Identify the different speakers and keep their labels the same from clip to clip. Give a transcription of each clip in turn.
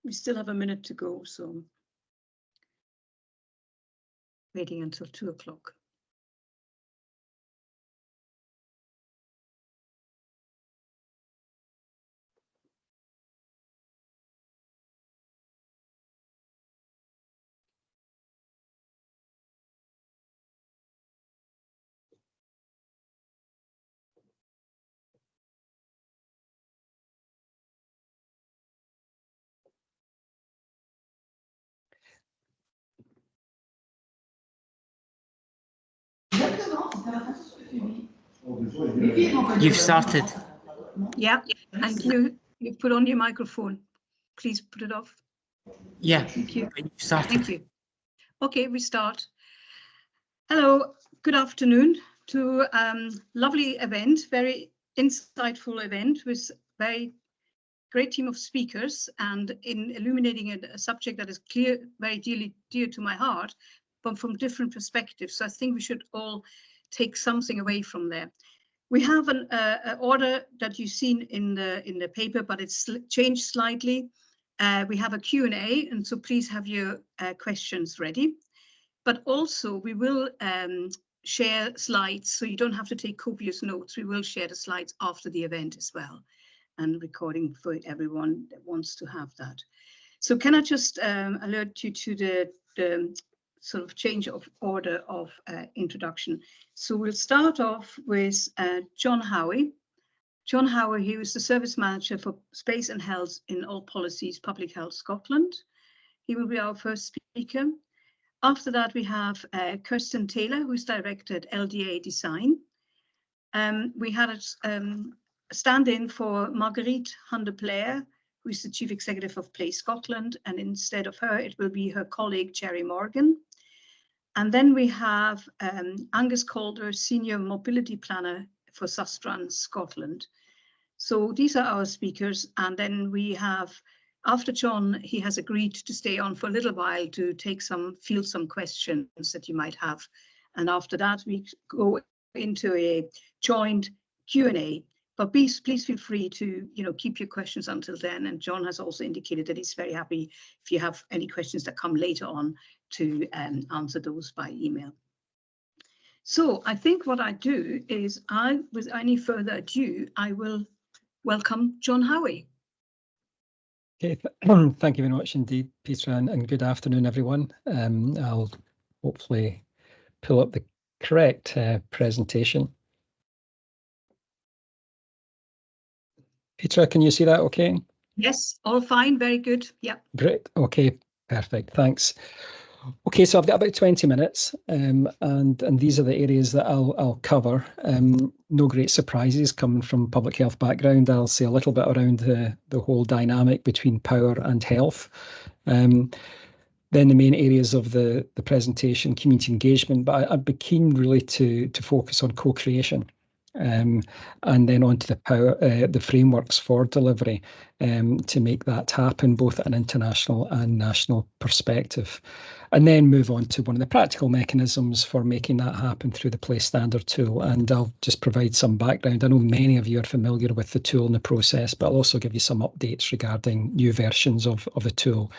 Speaker 1: We still have a minute to go, so waiting until 2 o'clock.
Speaker 2: You've started.
Speaker 1: Yeah, and you put on your microphone. Please put it off.
Speaker 2: Yeah,
Speaker 1: thank you.
Speaker 2: You've started.
Speaker 1: Thank you. Okay, we start. Hello, good afternoon to lovely event, very insightful event with very great team of speakers, and in illuminating a subject that is very dear to my heart, but from different perspectives. So I think we should all take something away from there. We have an order that you've seen in the paper, but it's changed slightly. We have a Q&A, and so please have your questions ready. But also we will share slides, so you don't have to take copious notes. We will share the slides after the event as well, and recording for everyone that wants to have that. So can I just alert you to the sort of change of order of introduction. So we'll start off with John Howie. John Howie, he was the Service Manager for Space and Health in All Policies Public Health Scotland. He will be our first speaker. After that, we have Kirsten Taylor, who's directed LDA Design. We had a stand-in for Marguerite Hunter-Blair, who is the Chief Executive of Play Scotland, and instead of her, it will be her colleague, Jerry Morgan. And then we have Angus Calder, Senior Mobility Planner for Sustrans Scotland. So these are our speakers. And then we have, after John, he has agreed to stay on for a little while to field some questions that you might have. And after that, we go into a joint Q&A. But please feel free to keep your questions until then. And John has also indicated that he's very happy if you have any questions that come later on to answer those by email. So I think what I do is with any further ado, I will welcome John Howie.
Speaker 3: Okay, thank you very much indeed, Petra, and good afternoon, everyone. I'll hopefully pull up the correct presentation. Petra, can you see that okay?
Speaker 1: Yes, all fine, very good. Yeah.
Speaker 3: Great, okay, perfect, thanks. Okay, so I've got about 20 minutes, and these are the areas that I'll cover. No great surprises coming from public health background. I'll say a little bit around the whole dynamic between power and health. Then the main areas of the presentation, community engagement, but I'd be keen really to focus on co-creation. And then onto the frameworks for delivery to make that happen, both at an international and national perspective. And then move on to one of the practical mechanisms for making that happen through the Play Standard tool. And I'll just provide some background. I know many of you are familiar with the tool and the process, but I'll also give you some updates regarding new versions of the tool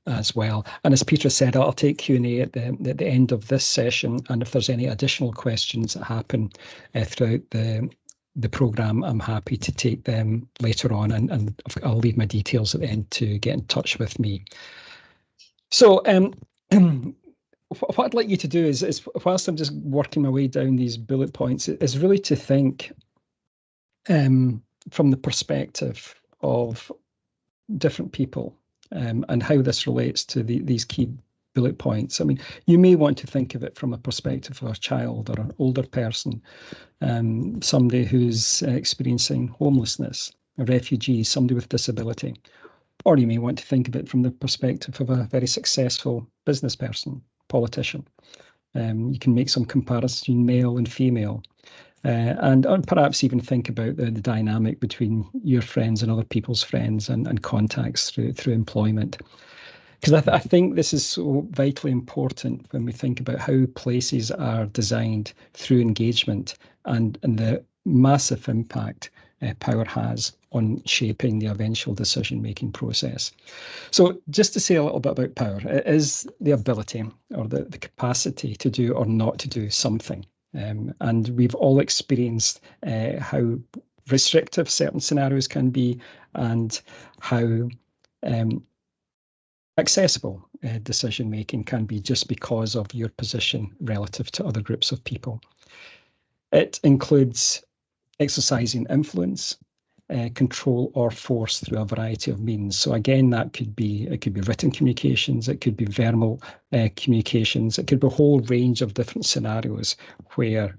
Speaker 3: as well. And as Petra said, I'll take Q&A at the end of this session, and if there's any additional questions that happen throughout the programme, I'm happy to take them later on, and I'll leave my details at the end to get in touch with me. So what I'd like you to do is whilst I'm just working my way down these bullet points, is really to think from the perspective of different people. And how this relates to these key bullet points. I mean, you may want to think of it from a perspective of a child or an older person, somebody who's experiencing homelessness, a refugee, somebody with disability. Or you may want to think of it from the perspective of a very successful business person, politician. You can make some comparison, male and female. And perhaps even think about the dynamic between your friends and other people's friends and contacts through employment. Because I think this is so vitally important when we think about how places are designed through engagement and the massive impact power has on shaping the eventual decision-making process. So just to say a little bit about power, it is the ability or the capacity to do or not to do something. And we've all experienced how restrictive certain scenarios can be and how accessible decision-making can be just because of your position relative to other groups of people. It includes exercising influence, control or force through a variety of means. So again, it could be written communications, it could be verbal communications, it could be a whole range of different scenarios where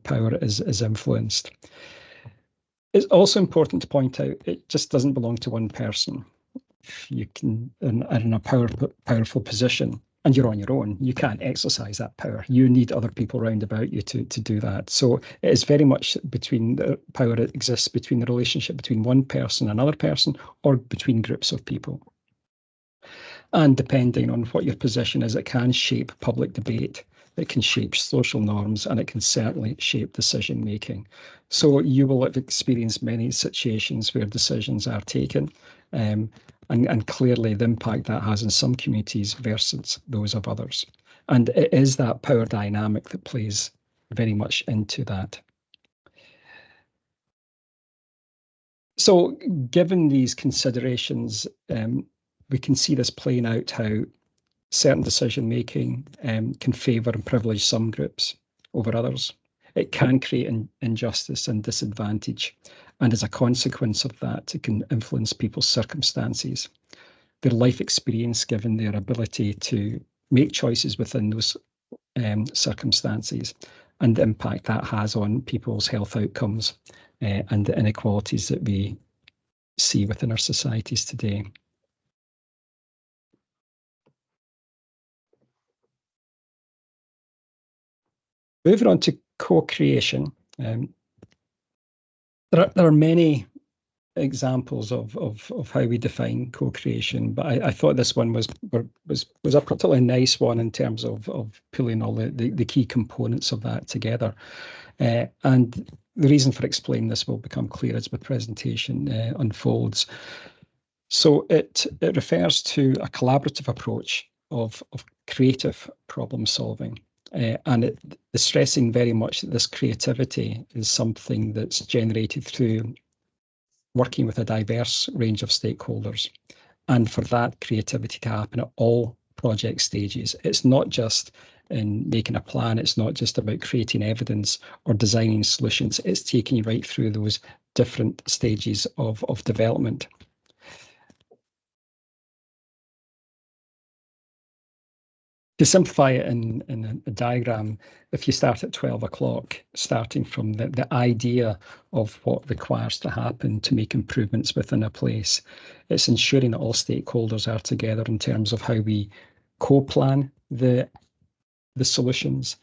Speaker 3: power is influenced. It's also important to point out it just doesn't belong to one person. If you are in a powerful position and you're on your own, you can't exercise that power. You need other people around about you to do that. So it is very much between the power that exists between the relationship between one person and another person or between groups of people. And depending on what your position is, it can shape public debate, it can shape social norms, and it can certainly shape decision making. So you will have experienced many situations where decisions are taken, and clearly the impact that has in some communities versus those of others. And it is that power dynamic that plays very much into that. So given these considerations, we can see this playing out how certain decision-making can favour and privilege some groups over others. It can create injustice and disadvantage. And as a consequence of that, it can influence people's circumstances, their life experience, given their ability to make choices within those circumstances, and the impact that has on people's health outcomes and the inequalities that we see within our societies today. Moving on to co-creation, there are many examples of how we define co-creation, but I thought this one was a particularly nice one in terms of pulling all the key components of that together. And the reason for explaining this will become clear as the presentation unfolds. So it refers to a collaborative approach of creative problem solving. And it is stressing very much that this creativity is something that's generated through working with a diverse range of stakeholders. And for that creativity to happen at all project stages, it's not just in making a plan, it's not just about creating evidence or designing solutions, it's taking you right through those different stages of development. To simplify it in a diagram, if you start at 12 o'clock, starting from the idea of what requires to happen to make improvements within a place, it's ensuring that all stakeholders are together in terms of how we co-plan the solutions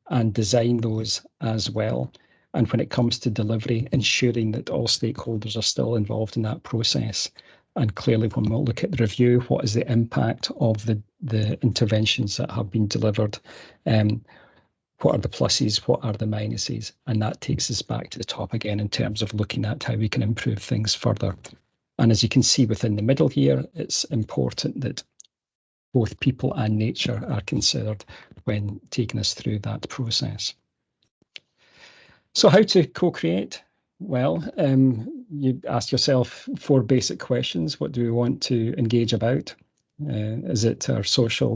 Speaker 3: and design those as well. And when it comes to delivery, ensuring that all stakeholders are still involved in that process. And clearly, when we'll look at the review, what is the impact of the interventions that have been delivered? What are the pluses? What are the minuses? And that takes us back to the top again in terms of looking at how we can improve things further. And as you can see within the middle here, it's important that both people and nature are considered when taking us through that process. So how to co-create? Well, you ask yourself 4 basic questions. What do we want to engage about? Is it our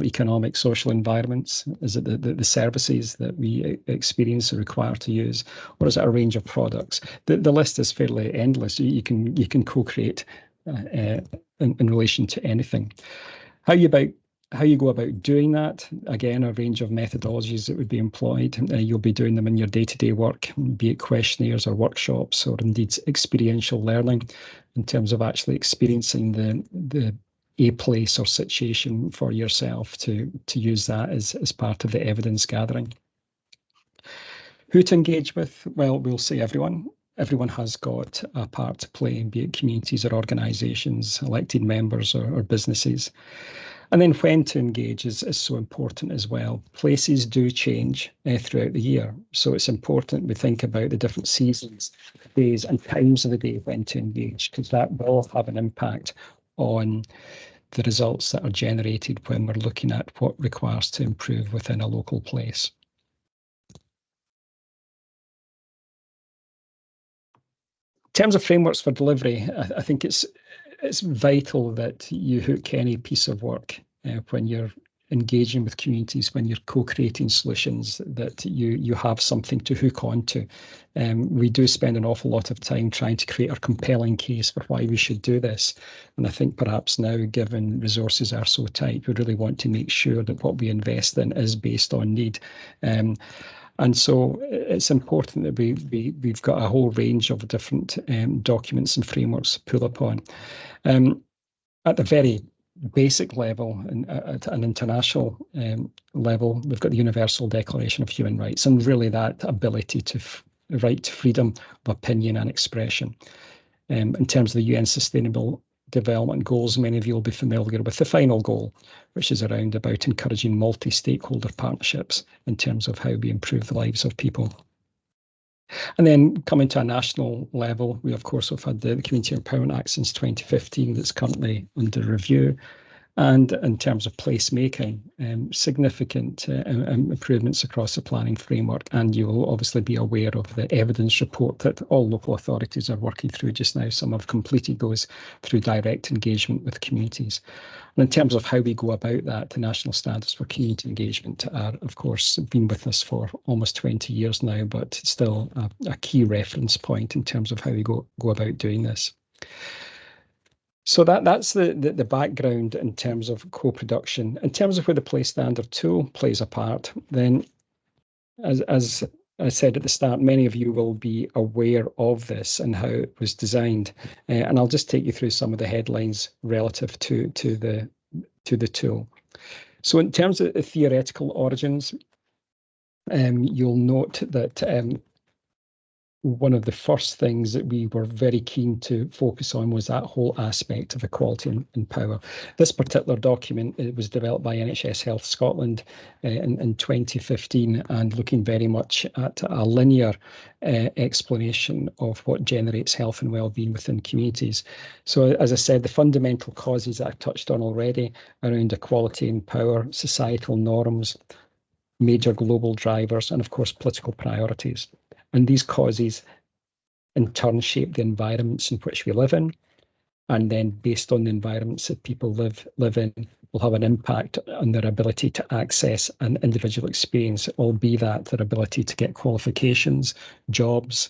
Speaker 3: economic, social environments? Is it the services that we experience or require to use? Or is it a range of products? The list is fairly endless. You can co-create in relation to anything. How you go about doing that, again, a range of methodologies that would be employed. You'll be doing them in your day-to-day work, be it questionnaires or workshops, or indeed experiential learning in terms of actually experiencing a place or situation for yourself to use that as part of the evidence gathering. Who to engage with? Well, we'll say everyone. Everyone has got a part to play, be it communities or organisations, elected members or businesses. And then when to engage is so important as well. Places do change throughout the year. So it's important we think about the different seasons, days and times of the day when to engage, because that will have an impact on the results that are generated when we're looking at what requires to improve within a local place. In terms of frameworks for delivery, I think it's vital that you hook any piece of work when you're engaging with communities, when you're co-creating solutions, that you have something to hook onto. We do spend an awful lot of time trying to create a compelling case for why we should do this. And I think perhaps now, given resources are so tight, we really want to make sure that what we invest in is based on need. And so it's important that we've got a whole range of different documents and frameworks to pull upon. At the very basic level and at an international level, we've got the Universal Declaration of Human Rights, and really that ability to right to freedom of opinion and expression. In terms of the UN Sustainable Development Goals, many of you will be familiar with the final goal, which is around about encouraging multi-stakeholder partnerships in terms of how we improve the lives of people. And then coming to a national level, we of course have had the Community Empowerment Act since 2015 that's currently under review. And in terms of placemaking, significant improvements across the planning framework. And you will obviously be aware of the evidence report that all local authorities are working through just now. Some have completed those through direct engagement with communities. And in terms of how we go about that, the national standards for community engagement are, of course, been with us for almost 20 years now, but still a key reference point in terms of how we go about doing this. So that's the background in terms of co-production. In terms of where the Place Standard tool plays a part, then as I said at the start, many of you will be aware of this and how it was designed. And I'll just take you through some of the headlines relative to the tool. So in terms of the theoretical origins, you'll note that one of the first things that we were very keen to focus on was that whole aspect of equality and power. This particular document, it was developed by NHS Health Scotland in 2015, and looking very much at a linear explanation of what generates health and well-being within communities. So as I said, the fundamental causes that I've touched on already around equality and power, societal norms, major global drivers, and of course, political priorities. And these causes in turn shape the environments in which we live in. And then based on the environments that people live in, will have an impact on their ability to access an individual experience, albeit that their ability to get qualifications, jobs,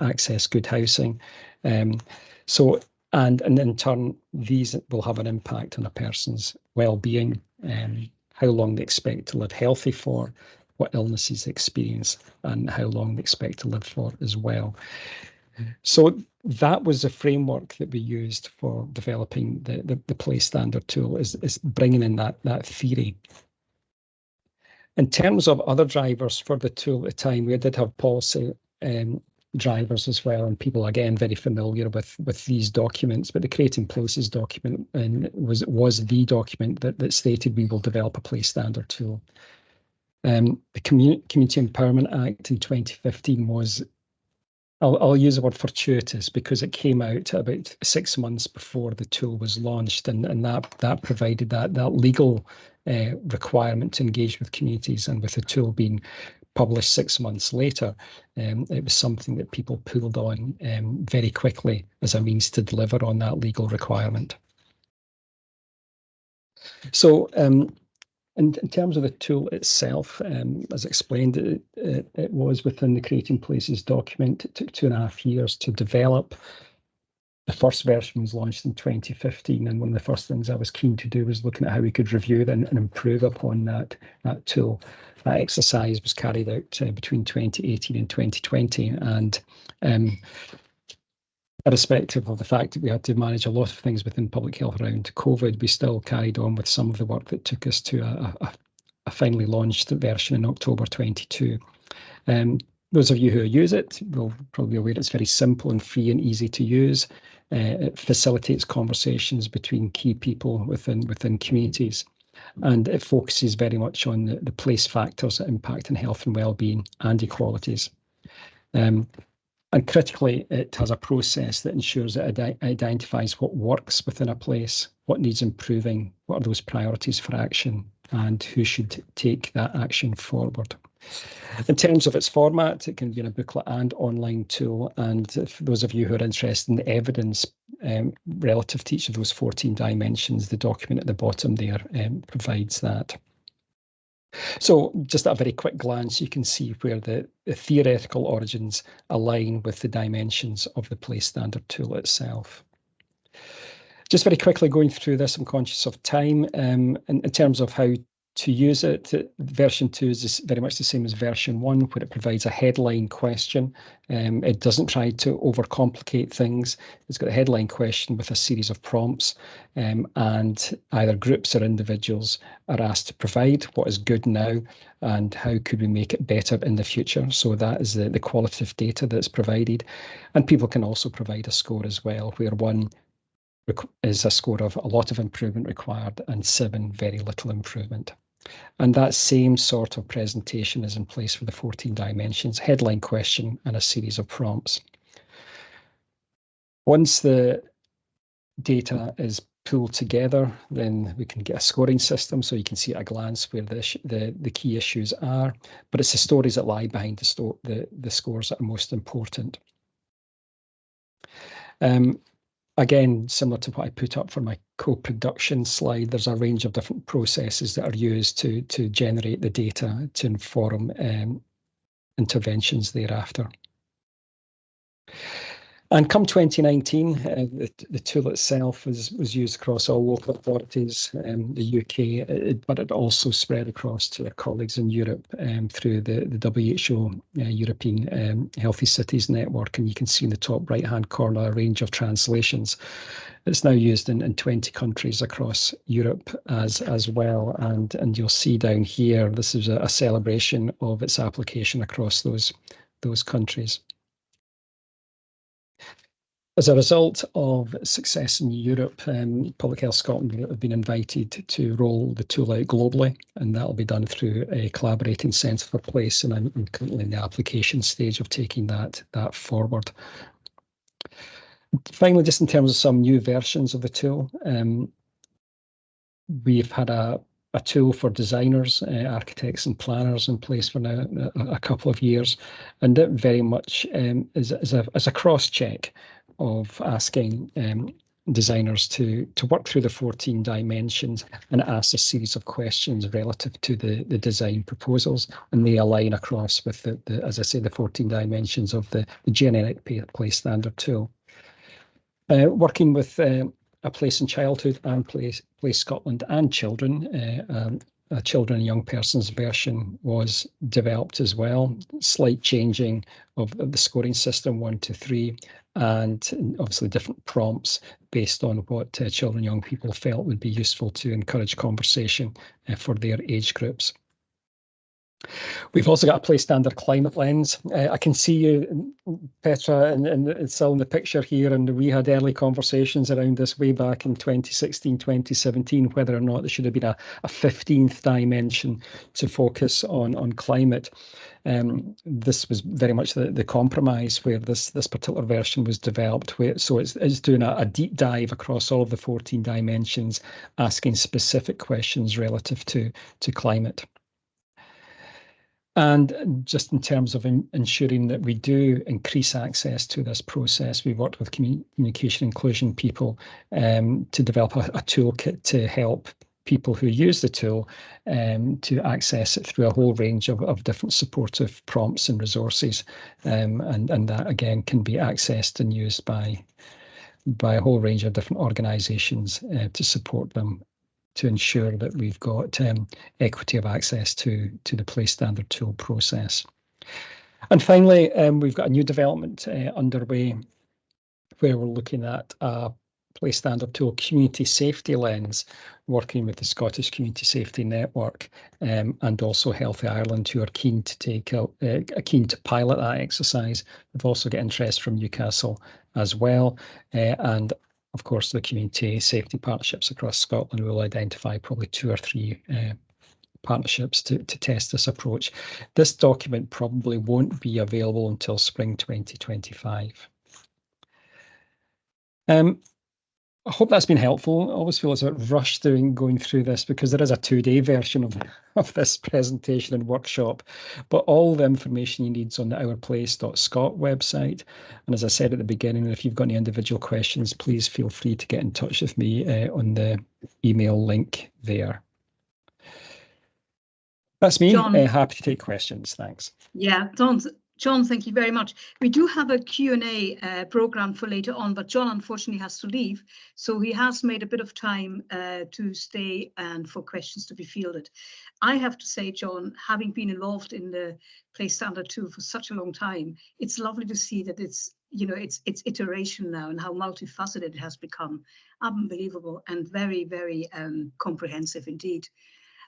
Speaker 3: access good housing. And in turn, these will have an impact on a person's well-being, how long they expect to live healthy for, what illnesses they experience, and how long they expect to live for as well. So that was the framework that we used for developing the Place Standard tool, is bringing in that theory. In terms of other drivers for the tool at the time, we did have policy drivers as well, and people again very familiar with these documents. But the Creating Places document was the document that stated we will develop a Place Standard tool. The Community Empowerment Act in 2015 was, I'll use the word fortuitous, because it came out about 6 months before the tool was launched, and that provided that legal requirement to engage with communities. And with the tool being published 6 months later, it was something that people pulled on very quickly as a means to deliver on that legal requirement. So in terms of the tool itself, as explained, it was within the Creating Places document. It took 2.5 years to develop. The first version was launched in 2015, and one of the first things I was keen to do was looking at how we could review and improve upon that tool. That exercise was carried out between 2018 and 2020, and irrespective of the fact that we had to manage a lot of things within public health around COVID, we still carried on with some of the work that took us to a finally launched version in October 22. Those of you who use it will probably be aware it's very simple and free and easy to use. It facilitates conversations between key people within communities. and it focuses very much on the place factors that impact on health and well-being and equalities. And critically, it has a process that ensures it identifies what works within a place, what needs improving, what are those priorities for action, and who should take that action forward. In terms of its format, it can be in a booklet and online tool. And for those of you who are interested in the evidence relative to each of those 14 dimensions, the document at the bottom there provides that. So just at a very quick glance, you can see where the theoretical origins align with the dimensions of the place standard tool itself. Just very quickly going through this, I'm conscious of time. In terms of how to use it, version 2 is very much the same as version 1, where it provides a headline question. It doesn't try to overcomplicate things. It's got a headline question with a series of prompts, and either groups or individuals are asked to provide what is good now and how could we make it better in the future. So that is the qualitative data that's provided. And people can also provide a score as well, where 1 is a score of a lot of improvement required and 7 very little improvement. And that same sort of presentation is in place for the 14 dimensions, headline question and a series of prompts. Once the data is pulled together, then we can get a scoring system, so you can see at a glance where the key issues are, but it's the stories that lie behind the scores that are most important. Again, similar to what I put up for my co-production slide, there's a range of different processes that are used to generate the data to inform interventions thereafter. And come 2019, the tool itself was used across all local authorities in the UK, but it also spread across to our colleagues in Europe through the WHO European Healthy Cities Network. And you can see in the top right-hand corner a range of translations. It's now used in 20 countries across Europe as well. And you'll see down here, this is a celebration of its application across those countries. As a result of success in Europe, Public Health Scotland have been invited to roll the tool out globally, and that'll be done through a collaborating centre for place, and I'm currently in the application stage of taking that forward. Finally, just in terms of some new versions of the tool, we've had a tool for designers, architects and planners in place for now a couple of years, and it very much is a cross-check of asking designers to work through the 14 dimensions and ask a series of questions relative to the design proposals, and they align across with as I say, the 14 dimensions of the generic place standard tool. Working with a place in childhood and place Scotland and children, a children and young persons version was developed as well. Slight changing of the scoring system 1 to 3, and obviously different prompts based on what children and young people felt would be useful to encourage conversation for their age groups. We've also got a place standard climate lens. I can see you, Petra, and it's still in the picture here, and we had early conversations around this way back in 2016, 2017, whether or not there should have been a 15th dimension to focus on climate. This was very much the compromise where this particular version was developed. So it's doing a deep dive across all of the 14 dimensions, asking specific questions relative to climate. And just in terms of ensuring that we do increase access to this process, we worked with communication inclusion people to develop a toolkit to help people who use the tool to access it through a whole range of different supportive prompts and resources. And that, again, can be accessed and used by a whole range of different organisations to support them, to ensure that we've got equity of access to the place standard tool process. And finally, we've got a new development underway where we're looking at a place standard tool community safety lens, working with the Scottish Community Safety Network and also Healthy Ireland, who are keen to pilot that exercise. We've also got interest from Newcastle as well, and of course, the community safety partnerships across Scotland. We'll identify probably 2 or 3 partnerships to test this approach. This document probably won't be available until spring 2025. I hope that's been helpful. I always feel it's a bit rushed going through this because there is a 2-day version of this presentation and workshop, but all the information you need is on the ourplace.scot website. And as I said at the beginning, if you've got any individual questions, please feel free to get in touch with me on the email link there. That's me.
Speaker 1: John.
Speaker 3: Happy to take questions. Thanks.
Speaker 1: Yeah, John, thank you very much. We do have a Q&A program for later on, but John unfortunately has to leave. So he has made a bit of time to stay and for questions to be fielded. I have to say, John, having been involved in the Place Standard 2 for such a long time, it's lovely to see that it's, you know, it's iteration now and how multifaceted it has become. Unbelievable and very, very comprehensive indeed.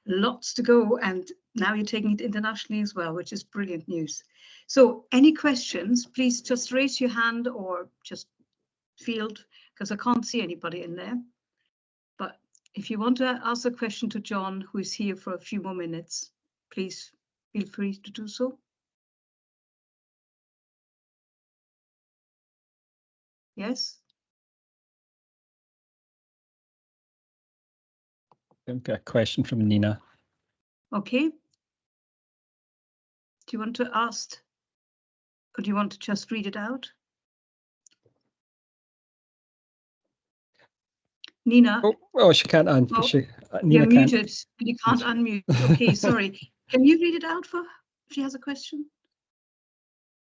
Speaker 1: Lots to go, and now you're taking it internationally as well, which is brilliant news. So any questions, please just raise your hand or just field, because I can't see anybody in there. But if you want to ask a question to John, who is here for a few more minutes, please feel free to do so. Yes?
Speaker 3: I've got a question from Nina.
Speaker 1: Okay. Do you want to ask, or do you want to just read it out? Nina?
Speaker 3: Oh, she can't unmute.
Speaker 1: Oh, Nina, you're muted, but you can't unmute. Okay, sorry. Can you read it out for if she has a question?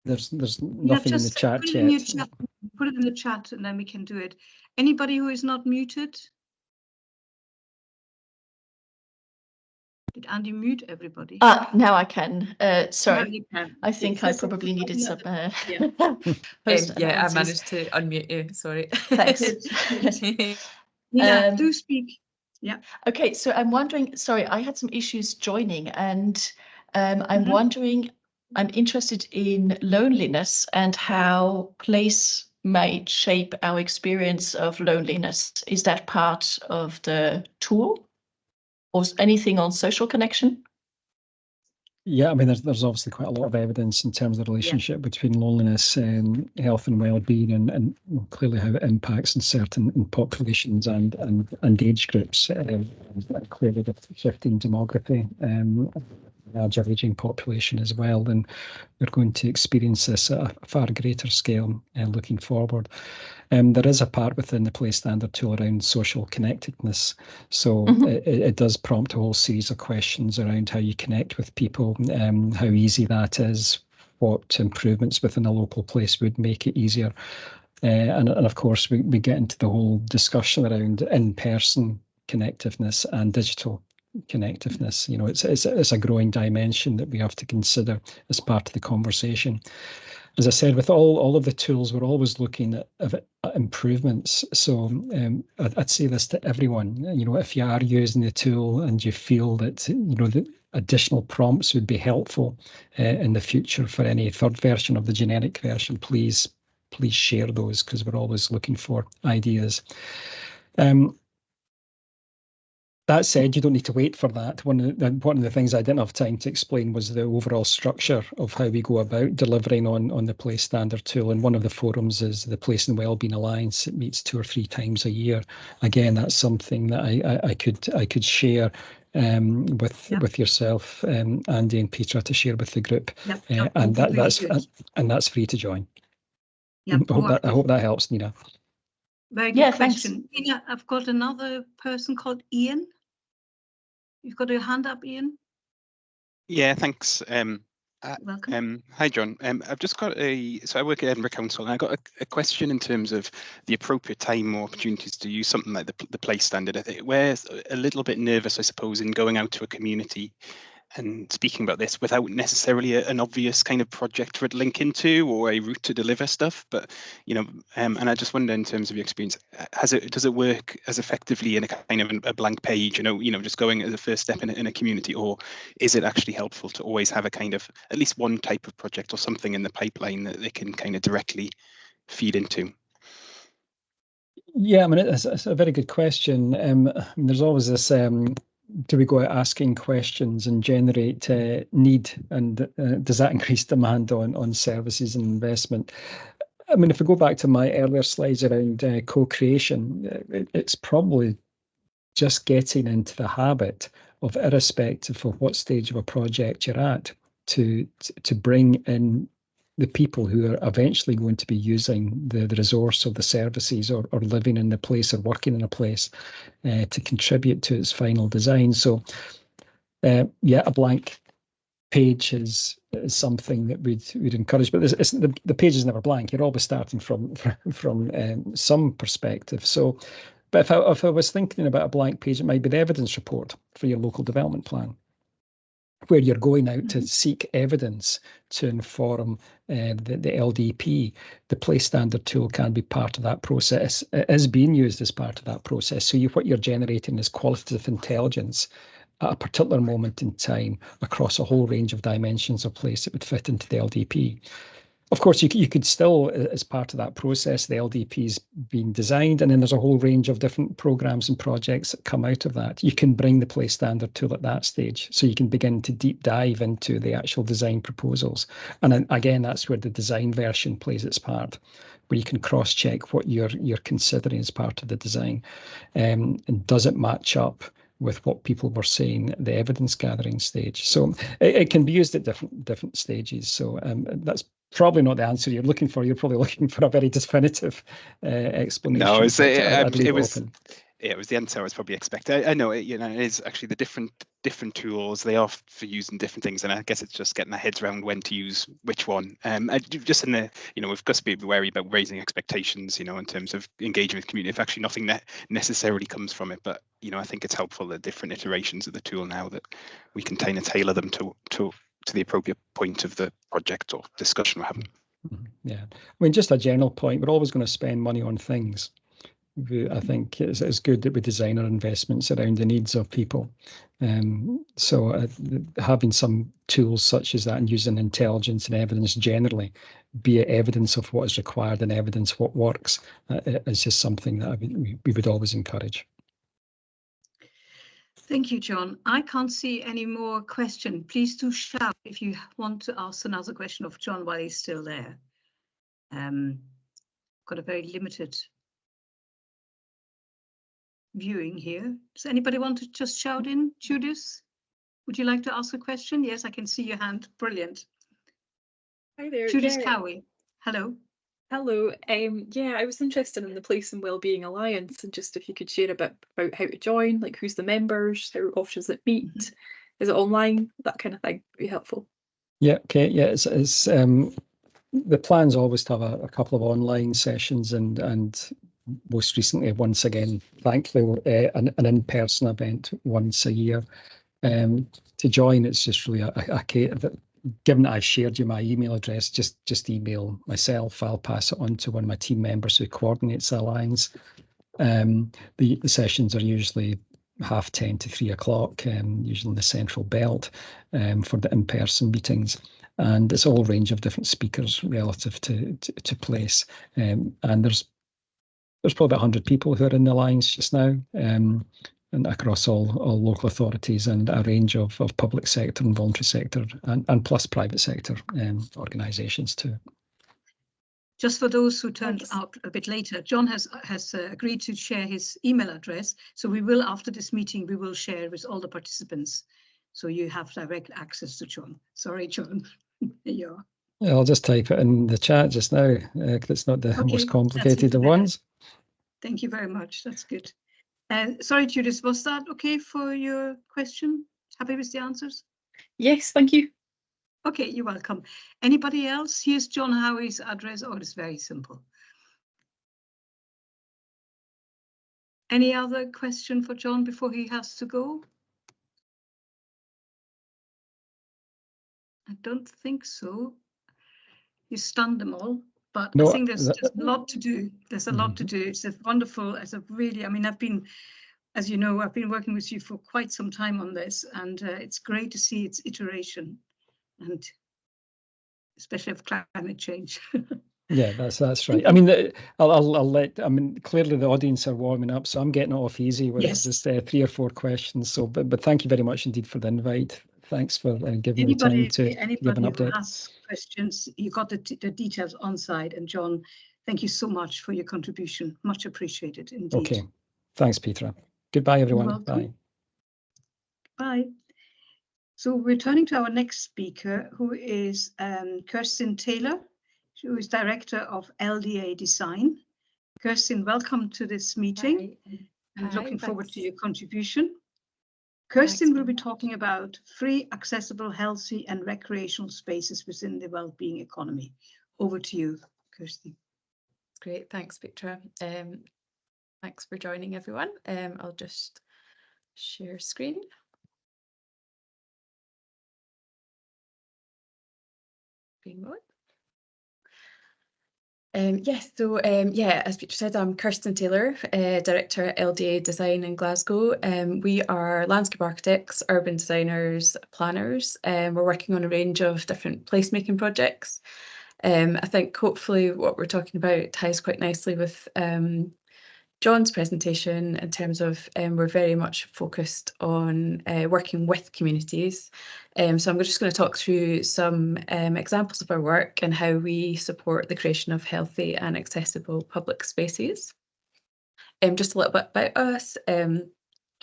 Speaker 3: There's nothing in the chat yet.
Speaker 1: Put it in the chat and then we can do it. Anybody who is not muted? Did Andy mute everybody?
Speaker 4: Now I can. Sorry,
Speaker 1: now you can.
Speaker 4: I think I probably needed some.
Speaker 5: Yeah, I managed to unmute you. Sorry.
Speaker 4: Thanks.
Speaker 1: Nina, do speak. Yeah.
Speaker 4: Okay, so I'm wondering. Sorry, I had some issues joining, and I'm wondering. I'm interested in loneliness and how place might shape our experience of loneliness. Is that part of the tool? Or anything on social connection?
Speaker 3: Yeah, I mean, there's obviously quite a lot of evidence in terms of the relationship between loneliness and health and well-being, and clearly how it impacts in certain populations and age groups. Clearly, with shifting demography, larger aging population as well, then we're going to experience this at a far greater scale looking forward. There is a part within the Place Standard tool around social connectedness. So it does prompt a whole series of questions around how you connect with people, how easy that is, what improvements within a local place would make it easier. And of course, we get into the whole discussion around in-person connectiveness and digital connectiveness. You know, it's a growing dimension that we have to consider as part of the conversation. As I said, with all of the tools, we're always looking at improvements. So I'd say this to everyone. You know, if you are using the tool and you feel that, you know, the additional prompts would be helpful in the future for any third version of the generic version, please share those, because we're always looking for ideas. That said, you don't need to wait for that. One of the things I didn't have time to explain was the overall structure of how we go about delivering on the Place Standard tool. And one of the forums is the Place and Wellbeing Alliance. It meets 2 or 3 times a year. Again, that's something that I could share with yourself, Andy and Petra, to share with the group.
Speaker 1: Yep,
Speaker 3: and that's free to join.
Speaker 1: Yep,
Speaker 3: I hope that helps, Nina.
Speaker 1: Very good question. Nina, I've got another person called Ian. You've got your hand up, Ian.
Speaker 6: Yeah, thanks.
Speaker 1: Welcome.
Speaker 6: Hi, John. I've just got so I work at Edinburgh Council, and I got a question in terms of the appropriate time or opportunities to use something like the Place Standard. I think we're a little bit nervous, I suppose, in going out to a community and speaking about this without necessarily an obvious kind of project for it to link into or a route to deliver stuff. But, you know, and I just wonder, in terms of your experience, does it work as effectively in a kind of a blank page, you know, just going as a first step in a community, or is it actually helpful to always have a kind of at least one type of project or something in the pipeline that they can kind of directly feed into?
Speaker 3: Yeah, I mean, it's a very good question. I mean, there's always this, do we go out asking questions and generate need, and does that increase demand on services and investment? I mean, if we go back to my earlier slides around co-creation, it's probably just getting into the habit of, irrespective of what stage of a project you're at, to bring in the people who are eventually going to be using the resource or the services, or living in the place or working in a place, to contribute to its final design. So yeah, a blank page is something that we'd encourage, but the page is never blank. You're always starting from some perspective. So, but if I was thinking about a blank page, it might be the evidence report for your local development plan, where you're going out to seek evidence to inform the LDP. The place standard tool can be part of that process. It is being used as part of that process. So what you're generating is qualitative intelligence at a particular moment in time across a whole range of dimensions of place that would fit into the LDP. Of course, you could still, as part of that process, the LDP's being designed, and then there's a whole range of different programs and projects that come out of that. You can bring the place standard tool at that stage, so you can begin to deep dive into the actual design proposals. And then, again, that's where the design version plays its part, where you can cross-check what you're considering as part of the design, and does it match up with what people were saying at the evidence gathering stage. So it can be used at different stages. So that's probably not the answer you're looking for. You're probably looking for a very definitive explanation.
Speaker 6: No,
Speaker 3: it
Speaker 6: was the answer I was probably expecting. I know it, it is actually the different tools. They are for using different things, and I guess it's just getting our heads around when to use which one. Just in the, we've got to be wary about raising expectations, in terms of engaging with community. If actually nothing necessarily comes from it, but I think it's helpful, the different iterations of the tool now, that we can kind of tailor them to the appropriate point of the project or discussion we're having.
Speaker 3: Yeah, I mean, just a general point, we're always going to spend money on things. I think it's good that we design our investments around the needs of people. So having some tools such as that, and using intelligence and evidence generally, be it evidence of what is required and evidence what works, is just something that we would always encourage.
Speaker 1: Thank you, John. I can't see any more questions. Please do shout if you want to ask another question of John while he's still there. Got a very limited viewing here. Does anybody want to just shout in? Judith, would you like to ask a question? Yes, I can see your hand. Brilliant.
Speaker 7: Hi there.
Speaker 1: Judith Cowie. Hello.
Speaker 7: Hello. Yeah, I was interested in the Place and Wellbeing Alliance, and just if you could share a bit about how to join, like who's the members, how often does it meet, is it online, that kind of thing, would be helpful. Yeah, okay.
Speaker 3: Yeah, it's the plan's always to have a couple of online sessions, and most recently, once again, thankfully, an in-person event once a year. To join, it's just really given that I shared you my email address, just email myself. I'll pass it on to one of my team members who coordinates the alliance. The sessions are usually 10:30 to 3 o'clock, usually in the central belt, for the in-person meetings. And it's a whole range of different speakers relative to place. And there's probably about 100 people who are in the alliance just now, and across all local authorities, and a range of public sector and voluntary sector, and plus private sector organisations too.
Speaker 1: Just for those who turned out a bit later, John has agreed to share his email address. So we will, after this meeting, we will share with all the participants. So you have direct access to John. Sorry, John. There you are.
Speaker 3: Yeah, I'll just type it in the chat just now, because it's not the most complicated of ones.
Speaker 1: Thank you very much. That's good. Sorry, Judith, was that okay for your question? Happy with the answers?
Speaker 7: Yes, thank you.
Speaker 1: Okay, you're welcome. Anybody else? Here's John Howie's address. Oh, it's very simple. Any other question for John before he has to go? I don't think so. You stunned them all, but no, I think there's a lot to do. There's a lot to do. It's a wonderful, I mean, as you know, I've been working with you for quite some time on this, and it's great to see its iteration, and especially of climate change.
Speaker 3: Yeah, that's right. I mean, I'll let. I mean, clearly the audience are warming up, so I'm getting off easy with just 3 or 4 questions. So, but thank you very much indeed for the invite. Thanks for giving me time to give an update.
Speaker 1: Who has questions, you got the details on site. And John, thank you so much for your contribution. Much appreciated indeed.
Speaker 3: Okay, thanks, Petra. Goodbye, everyone.
Speaker 1: You're welcome.
Speaker 3: Bye.
Speaker 1: Bye. So we're turning to our next speaker, who is Kirsten Taylor, who is Director of LDA Design. Kirsten, welcome to this meeting. I'm looking forward to your contribution. Kirsten will be talking about free, accessible, healthy and recreational spaces within the wellbeing economy. Over to you, Kirsten.
Speaker 5: Great, thanks, Petra. Thanks for joining, everyone. I'll just share screen. Yes, so as Peter said, I'm Kirsten Taylor, Director at LDA Design in Glasgow. We are landscape architects, urban designers, planners. We're working on a range of different placemaking projects. I think hopefully what we're talking about ties quite nicely with John's presentation in terms of we're very much focused on working with communities. So I'm just going to talk through some examples of our work and how we support the creation of healthy and accessible public spaces. Just a little bit about us.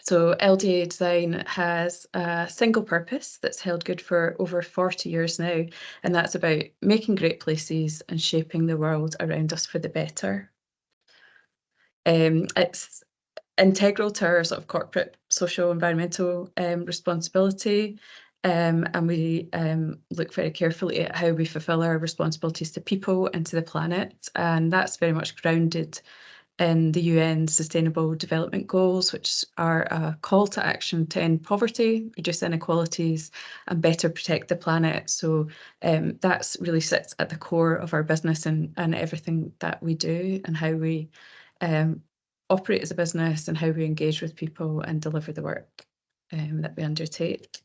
Speaker 5: So LDA Design has a single purpose that's held good for over 40 years now, and that's about making great places and shaping the world around us for the better. It's integral to our sort of corporate social environmental responsibility, and we look very carefully at how we fulfil our responsibilities to people and to the planet, and that's very much grounded in the UN Sustainable Development Goals, which are a call to action to end poverty, reduce inequalities, and better protect the planet. So that's really sits at the core of our business and everything that we do, and how we operate as a business and how we engage with people and deliver the work that we undertake.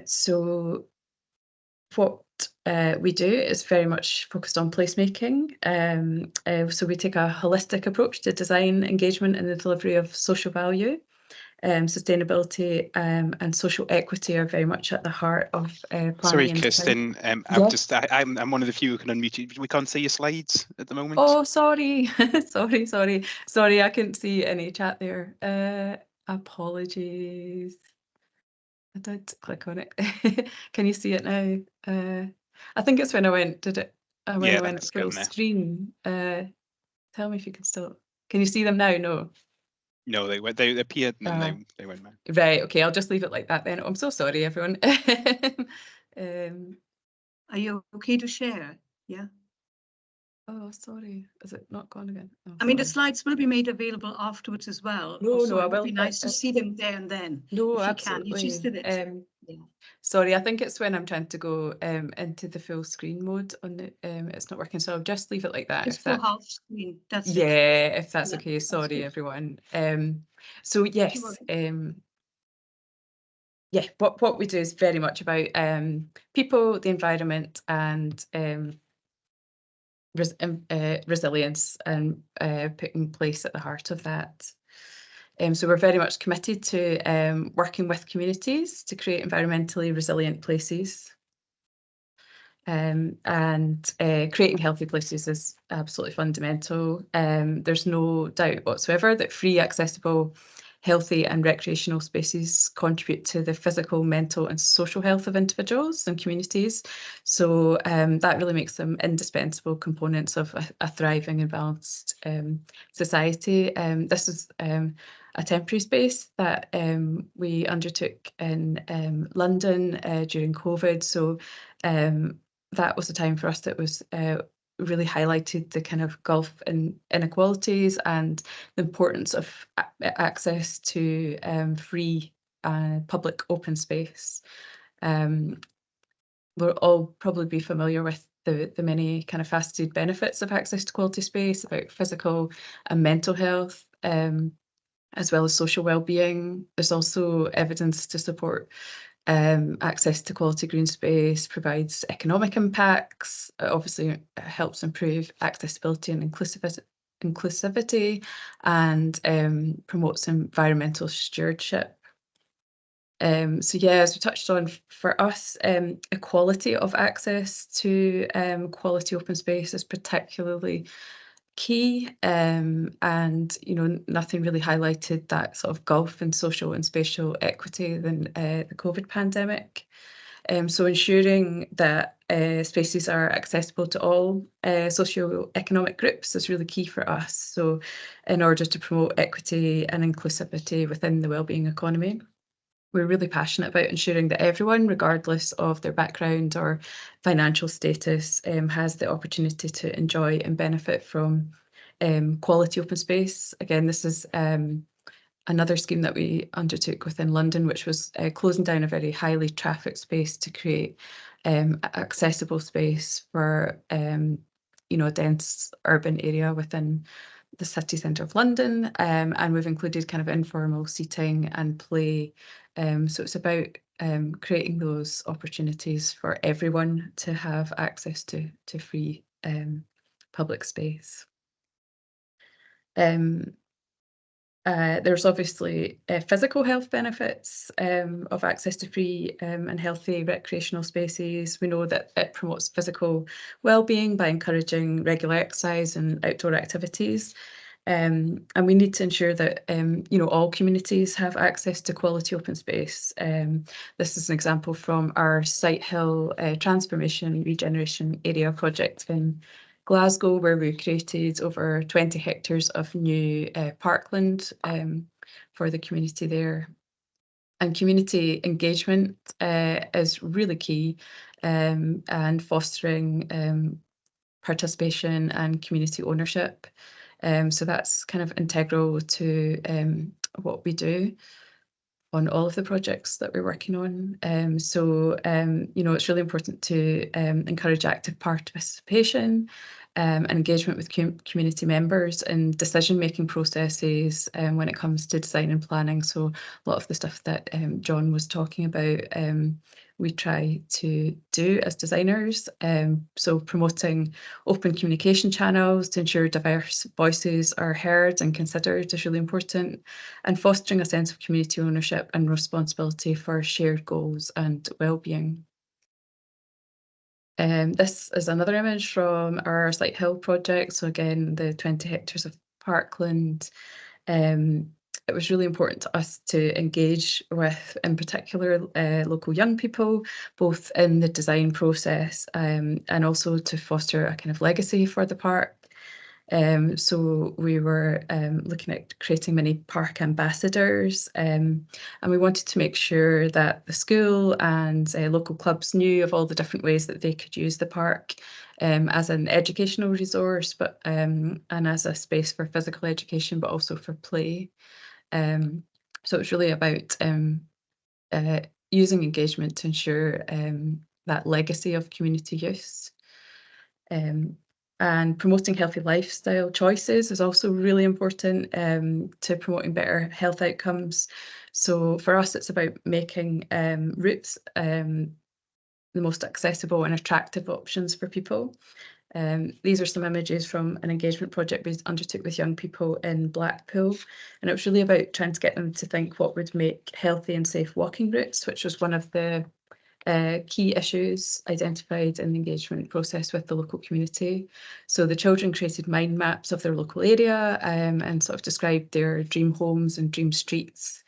Speaker 5: So what we do is very much focused on placemaking. So we take a holistic approach to design, engagement and the delivery of social value. Sustainability and social equity are very much at the heart of planning.
Speaker 6: Sorry, Kirsten. I'm one of the few who can unmute you. We can't see your slides at the moment.
Speaker 5: Oh, sorry, sorry. I couldn't see any chat there. Apologies. I did click on it. Can you see it now? I think it's when I went. I went full screen. Tell me if you can still. Can you see them now? No.
Speaker 6: No, they appeared and then they went back.
Speaker 5: Right. Okay. I'll just leave it like that then. I'm so sorry, everyone.
Speaker 1: Are you okay to share? Yeah.
Speaker 5: Oh, sorry. Is it not gone again? Oh,
Speaker 1: I mean, the slides will be made available afterwards as well.
Speaker 5: No,
Speaker 1: so
Speaker 5: I
Speaker 1: it would
Speaker 5: will.
Speaker 1: be nice to see them there and then.
Speaker 5: No,
Speaker 1: if
Speaker 5: absolutely.
Speaker 1: You can. You just did it.
Speaker 5: Yeah. Sorry, I think it's when I'm trying to go into the full screen mode on the it's not working. So I'll just leave it like that.
Speaker 1: Just go half screen. That's
Speaker 5: it. Yeah, if that's
Speaker 1: yeah,
Speaker 5: okay. Sorry,
Speaker 1: that's
Speaker 5: everyone. So yes, yeah, what we do is very much about people, the environment, and resilience, and putting place at the heart of that. So we're very much committed to working with communities to create environmentally resilient places. And creating healthy places is absolutely fundamental. There's no doubt whatsoever that free, accessible, healthy and recreational spaces contribute to the physical, mental and social health of individuals and communities. So that really makes them indispensable components of a thriving and balanced society. This is a temporary space that we undertook in London during COVID. So that was a time for us that was really highlighted the kind of gulf in inequalities and the importance of access to free public open space. We'll all probably be familiar with the many kind of faceted benefits of access to quality space, about physical and mental health, as well as social well-being. There's also evidence to support Access to quality green space provides economic impacts. It obviously helps improve accessibility and inclusivity, and promotes environmental stewardship. So yeah, as we touched on, for us, equality of access to quality open space is particularly key, and nothing really highlighted that sort of gulf in social and spatial equity than the COVID pandemic. So ensuring that spaces are accessible to all socio-economic groups is really key for us. So in order to promote equity and inclusivity within the wellbeing economy, we're really passionate about ensuring that everyone, regardless of their background or financial status, has the opportunity to enjoy and benefit from quality open space. Again, this is another scheme that we undertook within London, which was closing down a very highly trafficked space to create accessible space for a dense urban area within the city centre of London, and we've included kind of informal seating and play. So it's about creating those opportunities for everyone to have access to free public space. There's obviously physical health benefits of access to free and healthy recreational spaces. We know that it promotes physical well-being by encouraging regular exercise and outdoor activities. And we need to ensure that all communities have access to quality open space. This is an example from our Sighthill Transformation Regeneration Area project in Glasgow, where we created over 20 hectares of new parkland for the community there. And community engagement is really key, and fostering participation and community ownership. So that's kind of integral to what we do on all of the projects that we're working on. It's really important to encourage active participation and engagement with community members in decision-making processes when it comes to design and planning. So a lot of the stuff that John was talking about, we try to do as designers. So promoting open communication channels to ensure diverse voices are heard and considered is really important, and fostering a sense of community ownership and responsibility for shared goals and well-being. This is another image from our Sighthill project. So again, the 20 hectares of parkland. It was really important to us to engage with, in particular, local young people, both in the design process and also to foster a kind of legacy for the park. So we were looking at creating many park ambassadors, and we wanted to make sure that the school and local clubs knew of all the different ways that they could use the park as an educational resource, but and as a space for physical education, but also for play. So it's really about using engagement to ensure that legacy of community use. And promoting healthy lifestyle choices is also really important to promoting better health outcomes. So for us, it's about making routes the most accessible and attractive options for people. These are some images from an engagement project we undertook with young people in Blackpool, and it was really about trying to get them to think what would make healthy and safe walking routes, which was one of the key issues identified in the engagement process with the local community. So the children created mind maps of their local area and sort of described their dream homes and dream streets.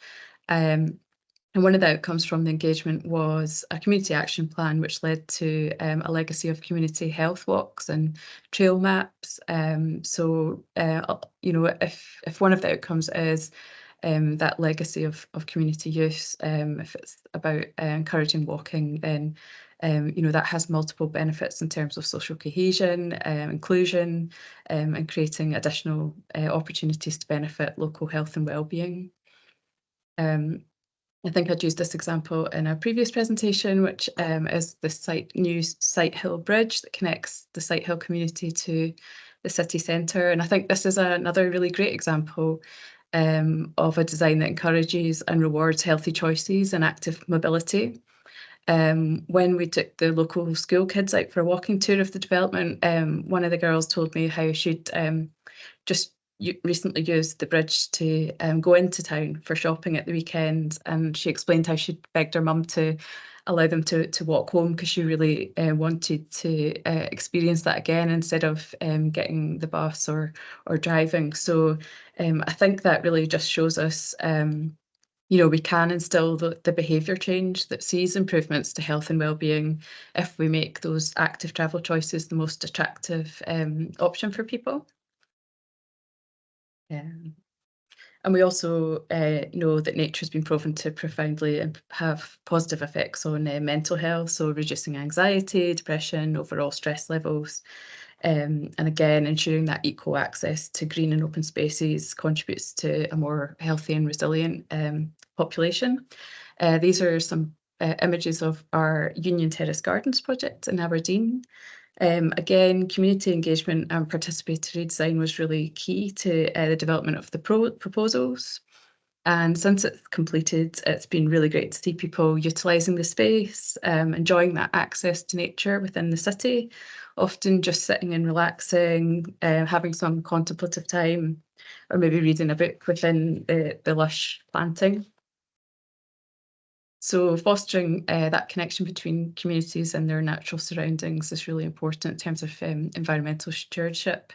Speaker 5: And one of the outcomes from the engagement was a community action plan, which led to a legacy of community health walks and trail maps. If one of the outcomes is that legacy of community use, if it's about encouraging walking, then that has multiple benefits in terms of social cohesion, inclusion, and creating additional opportunities to benefit local health and well-being. I think I'd used this example in a previous presentation, which is the new Sighthill Bridge that connects the Sighthill community to the city centre. And I think this is another really great example of a design that encourages and rewards healthy choices and active mobility. When we took the local school kids out for a walking tour of the development, one of the girls told me how she'd just recently used the bridge to go into town for shopping at the weekend, and she explained how she'd begged her mum to allow them to walk home because she really wanted to experience that again instead of getting the bus or driving. So I think that really just shows us we can instill the behaviour change that sees improvements to health and well-being if we make those active travel choices the most attractive option for people. And we also know that nature has been proven to profoundly have positive effects on mental health, so reducing anxiety, depression, overall stress levels. And again, ensuring that equal access to green and open spaces contributes to a more healthy and resilient population. These are some images of our Union Terrace Gardens project in Aberdeen. Again, community engagement and participatory design was really key to the development of the proposals. And since it's completed, it's been really great to see people utilising the space, enjoying that access to nature within the city, often just sitting and relaxing, having some contemplative time, or maybe reading a book within the lush planting. So fostering that connection between communities and their natural surroundings is really important in terms of environmental stewardship.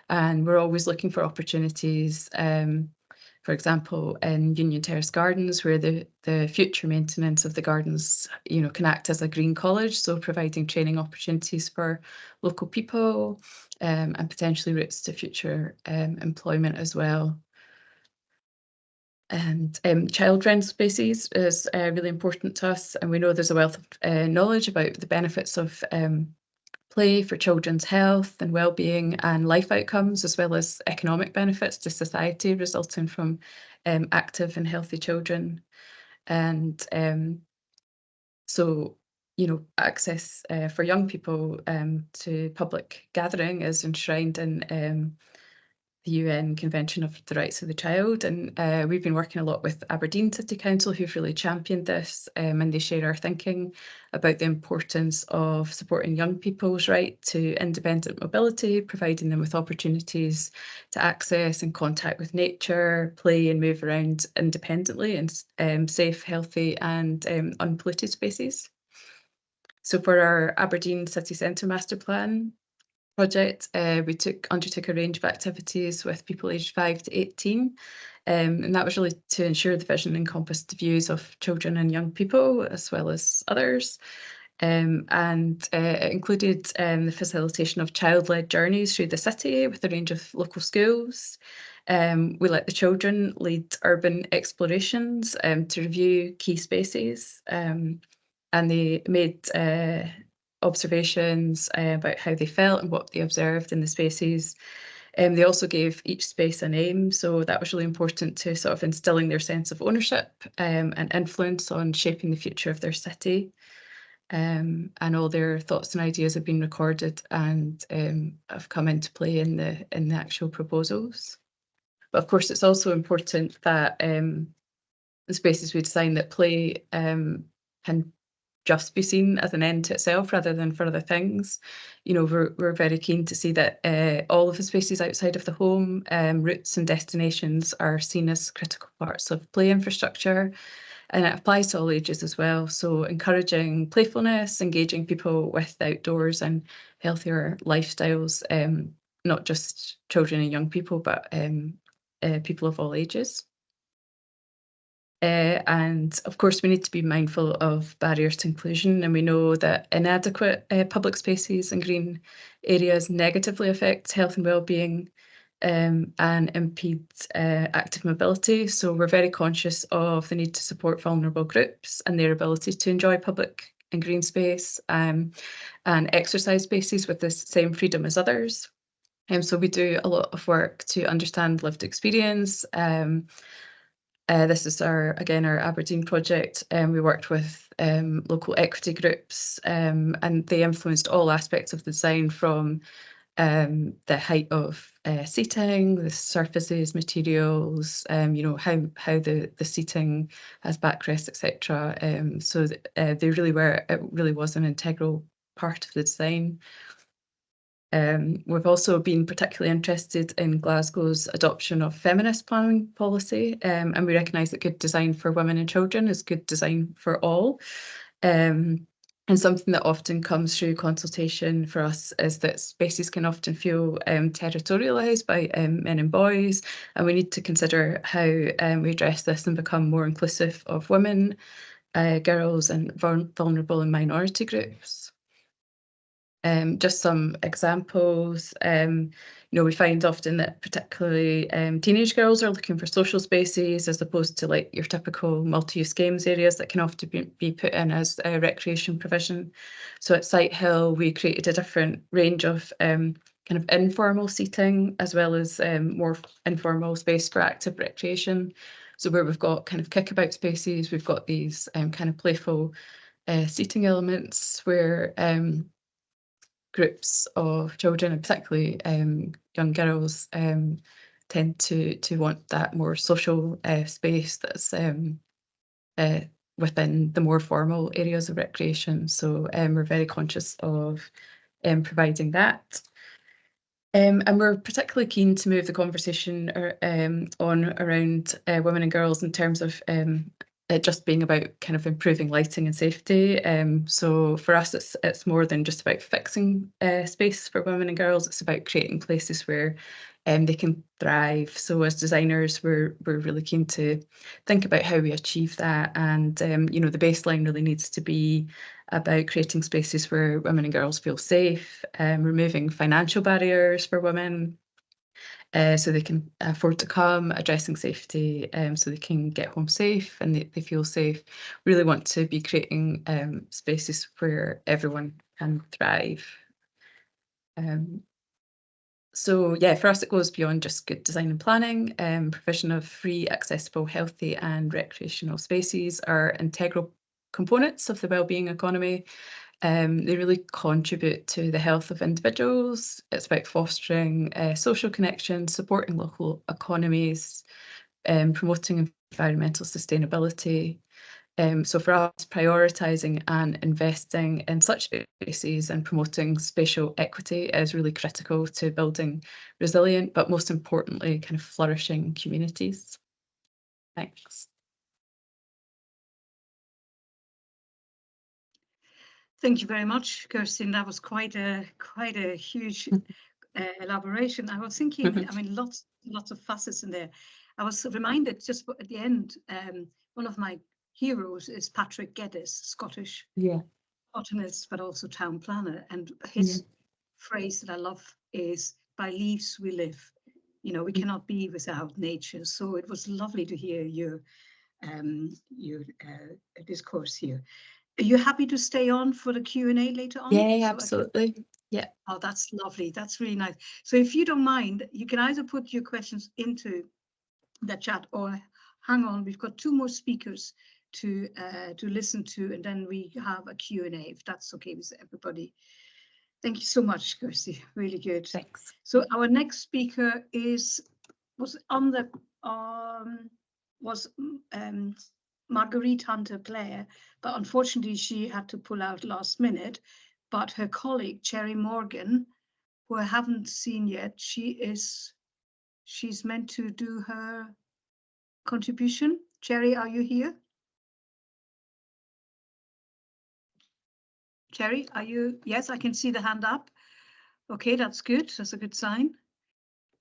Speaker 5: And we're always looking for opportunities, for example, in Union Terrace Gardens, where the future maintenance of the gardens, can act as a green college, so providing training opportunities for local people and potentially routes to future employment as well. And child-friendly spaces is really important to us, and we know there's a wealth of knowledge about the benefits of play for children's health and well-being and life outcomes, as well as economic benefits to society resulting from active and healthy children. And so, access for young people to public gathering is enshrined in the UN Convention of the Rights of the Child, and we've been working a lot with Aberdeen City Council, who've really championed this, and they share our thinking about the importance of supporting young people's right to independent mobility, providing them with opportunities to access and contact with nature, play and move around independently in safe, healthy and unpolluted spaces. So for our Aberdeen City Centre Master Plan project, we undertook a range of activities with people aged 5 to 18, and that was really to ensure the vision encompassed the views of children and young people as well as others. And it included the facilitation of child-led journeys through the city with a range of local schools. We let the children lead urban explorations to review key spaces, and they made observations about how they felt and what they observed in the spaces. They also gave each space a name, so that was really important to sort of instilling their sense of ownership and influence on shaping the future of their city. And all their thoughts and ideas have been recorded and have come into play in the actual proposals. But of course, it's also important that the spaces we design that play can just be seen as an end to itself rather than for other things. We're very keen to see that all of the spaces outside of the home, routes and destinations, are seen as critical parts of play infrastructure, and it applies to all ages as well. So encouraging playfulness, engaging people with outdoors and healthier lifestyles, not just children and young people, but people of all ages. And of course, we need to be mindful of barriers to inclusion, and we know that inadequate public spaces and green areas negatively affect health and well-being and impede active mobility. So we're very conscious of the need to support vulnerable groups and their ability to enjoy public and green space and exercise spaces with the same freedom as others. So we do a lot of work to understand lived experience. This is our Aberdeen project. We worked with local equity groups, and they influenced all aspects of the design, from the height of seating, the surfaces, materials, you know, how the seating has backrests, etc. So they really were, it really was an integral part of the design. We've also been particularly interested in Glasgow's adoption of feminist planning policy, and we recognise that good design for women and children is good design for all. And something that often comes through consultation for us is that spaces can often feel territorialised by men and boys, and we need to consider how we address this and become more inclusive of women, girls, and vulnerable and minority groups. Just some examples, you know, we find often that particularly teenage girls are looking for social spaces as opposed to like your typical multi-use games areas that can often be put in as recreation provision. So at Sighthill, we created a different range of kind of informal seating as well as more informal space for active recreation. So where we've got kind of kickabout spaces, we've got these kind of playful seating elements where groups of children, and particularly young girls, tend to want that more social space that's within the more formal areas of recreation. So we're very conscious of providing that. And we're particularly keen to move the conversation on around women and girls in terms of it just being about kind of improving lighting and safety. So for us, it's more than just about fixing space for women and girls. It's about creating places where they can thrive. So as designers, we're really keen to think about how we achieve that. And you know, the baseline really needs to be about creating spaces where women and girls feel safe, removing financial barriers for women, so they can afford to come, addressing safety, so they can get home safe and they feel safe. Really want to be creating spaces where everyone can thrive. So yeah, for us it goes beyond just good design and planning. Provision of free, accessible, healthy and recreational spaces are integral components of the wellbeing economy. They really contribute to the health of individuals. It's about fostering social connections, supporting local economies, promoting environmental sustainability. So for us, prioritising and investing in such spaces and promoting spatial equity is really critical to building resilient, but most importantly, kind of flourishing communities. Thanks.
Speaker 1: Thank you very much, Kirsten. That was quite a huge elaboration. I was thinking, I mean, lots of facets in there. I was reminded just at the end, one of my heroes is Patrick Geddes, Scottish botanist, but also town planner. And his phrase that I love is, "By leaves we live." You know, we cannot be without nature. So it was lovely to hear your discourse here. Are you happy to stay on for the Q&A later on?
Speaker 5: Yeah, absolutely. Yeah.
Speaker 1: Oh, that's lovely. That's really nice. So if you don't mind, you can either put your questions into the chat or hang on. We've got 2 more speakers to listen to, and then we have a Q&A, if that's okay with everybody. Thank you so much, Kirsty. Really good.
Speaker 5: Thanks.
Speaker 1: So our next speaker was Marguerite Hunter-Clare, but unfortunately she had to pull out last minute. But her colleague, Cherry Morgan, who I haven't seen yet, she's meant to do her contribution. Cherry, are you here? Cherry, are you? Yes, I can see the hand up. Okay, that's good. That's a good sign.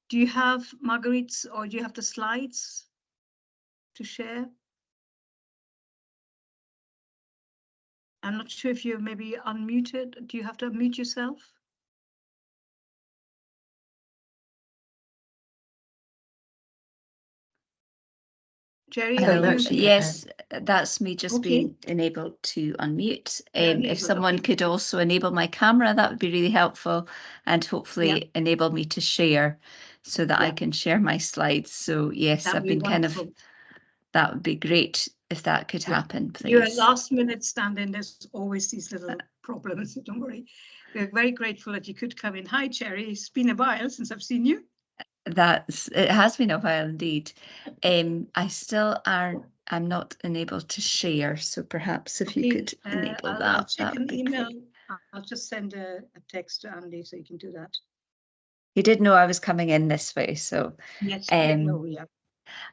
Speaker 1: Do you have Marguerite's, or do you have the slides to share? I'm not sure if you're maybe unmuted. Do you have to unmute yourself? Jerry,
Speaker 8: yes, that's me just being enabled to unmute. If someone could also enable my camera, that would be really helpful, and hopefully enable me to share so that I can share my slides. So yes, I've been wonderful. That would be great if that could happen, please.
Speaker 1: You're a last minute stand-in. There's always these little problems, don't worry. We're very grateful that you could come in. Hi, Cherry. It's been a while since I've seen you.
Speaker 8: it has been a while indeed. I'm not enabled to share, so perhaps if you could enable
Speaker 1: I'll
Speaker 8: that
Speaker 1: check
Speaker 8: would
Speaker 1: an
Speaker 8: be
Speaker 1: email.
Speaker 8: great.
Speaker 1: I'll just send a text to Andy so you can do that.
Speaker 8: He did know I was coming in this way, so
Speaker 1: Yes, I know, yeah.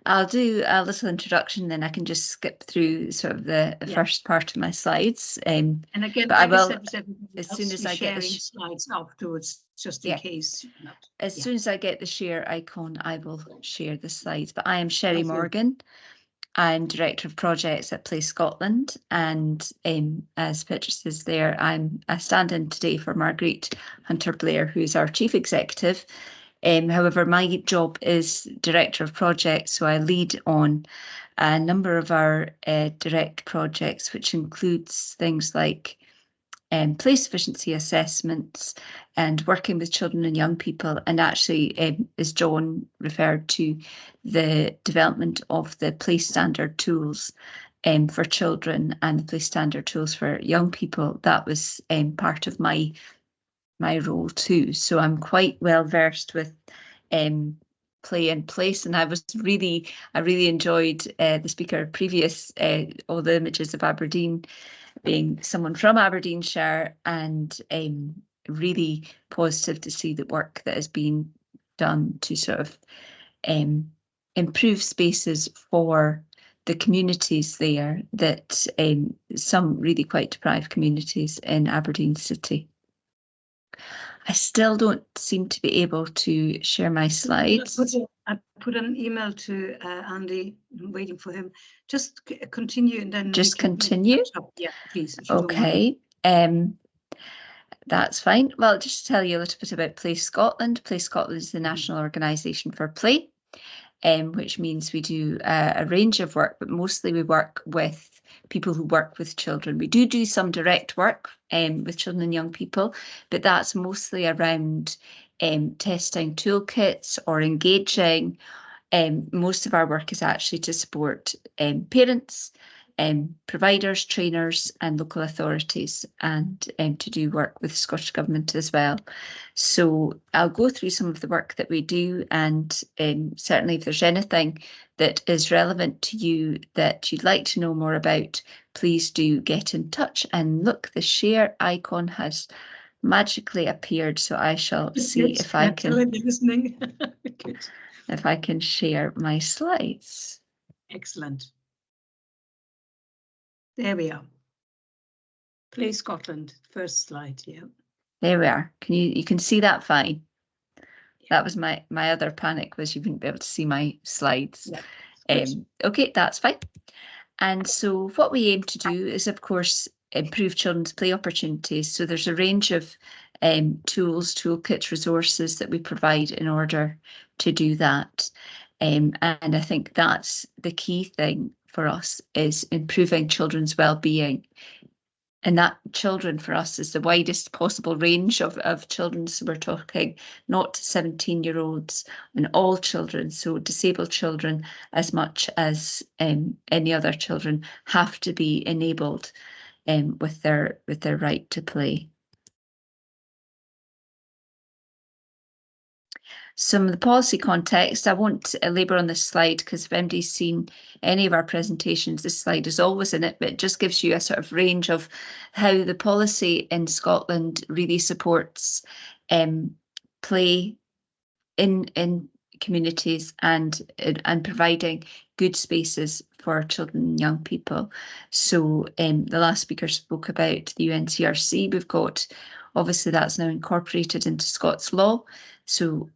Speaker 8: I'll do a little introduction, then I can just skip through sort of the first part of my slides.
Speaker 1: And again,
Speaker 8: but I will,
Speaker 1: as soon as I get the slides afterwards, just in case.
Speaker 8: As soon as I get the share icon, I will share the slides. But I am Sherry Morgan. I'm Director of Projects at Play Scotland, and as Petra says there, I stand in today for Marguerite Hunter-Blair, who is our Chief Executive. However, my job is Director of Projects, so I lead on a number of our direct projects, which includes things like play sufficiency assessments and working with children and young people, and actually, as John referred to, the development of the play standard tools for children and the play standard tools for young people. That was part of my role too. So I'm quite well versed with play and place, and I really enjoyed the speaker previous, all the images of Aberdeen, being someone from Aberdeenshire, and really positive to see the work that has been done to sort of improve spaces for the communities there, that some really quite deprived communities in Aberdeen City. I still don't seem to be able to share my slides.
Speaker 1: I put an email to Andy. I'm waiting for him. Just continue, and then
Speaker 8: just continue.
Speaker 1: Yeah, please.
Speaker 8: Okay. That's fine. Well, just to tell you a little bit about Play Scotland. Play Scotland is the national organisation for play, which means we do a range of work, but mostly we work with people who work with children. We do some direct work with children and young people, but that's mostly around testing toolkits or engaging. Most of our work is actually to support parents, providers, trainers and local authorities, and to do work with the Scottish Government as well. So I'll go through some of the work that we do, and certainly if there's anything that is relevant to you that you'd like to know more about, please do get in touch. And look, the share icon has magically appeared, so I shall see if I can if I can share my slides.
Speaker 1: Excellent. There we are. Play Scotland, first slide, yeah.
Speaker 8: There we are. You can see that fine? Yeah. That was my other panic, was you wouldn't be able to see my slides. Yeah. Okay, that's fine. And so what we aim to do is, of course, improve children's play opportunities. So there's a range of tools, toolkits, resources that we provide in order to do that. And I think that's the key thing for us, is improving children's well-being. And that children for us is the widest possible range of children. So we're talking not 17-year-olds and all children. So disabled children, as much as any other children, have to be enabled with their right to play. Some of the policy context, I won't labour on this slide, because if anybody's seen any of our presentations, this slide is always in it, but it just gives you a sort of range of how the policy in Scotland really supports play in communities and providing good spaces for children and young people. So the last speaker spoke about the UNCRC. We've got, obviously that's now incorporated into Scots law. So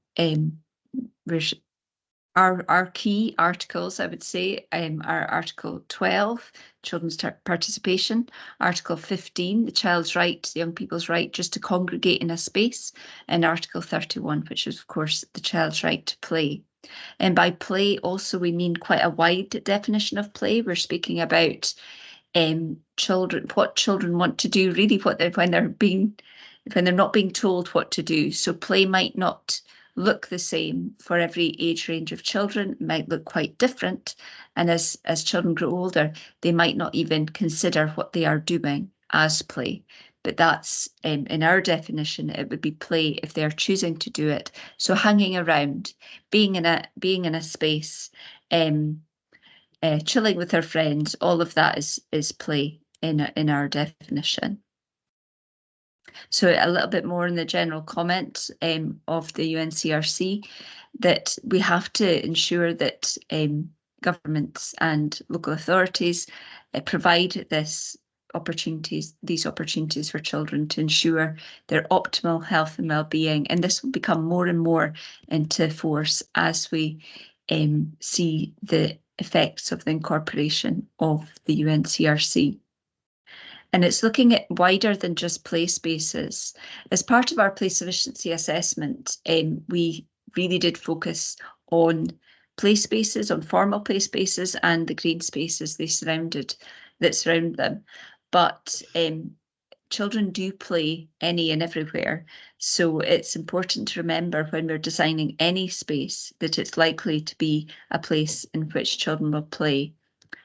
Speaker 8: our key articles, I would say, are Article 12, children's participation, Article 15, the child's right, the young people's right just to congregate in a space, and Article 31, which is, of course, the child's right to play. And by play, also, we mean quite a wide definition of play. We're speaking about what children want to do, really, when they're not being told what to do. So play might not look the same for every age range of children, it might look quite different. And as children grow older, they might not even consider what they are doing as play. but that's in our definition, it would be play if they're choosing to do it. So hanging around, being in a space, chilling with their friends, all of that is play in our definition. So a little bit more in the general comment of the UNCRC, that we have to ensure that governments and local authorities provide these opportunities for children to ensure their optimal health and well-being. And this will become more and more into force as we see the effects of the incorporation of the UNCRC. And it's looking at wider than just play spaces. As part of our play sufficiency assessment, we really did focus on play spaces, on formal play spaces and the green spaces that surround them. But children do play any and everywhere. So it's important to remember when we're designing any space that it's likely to be a place in which children will play.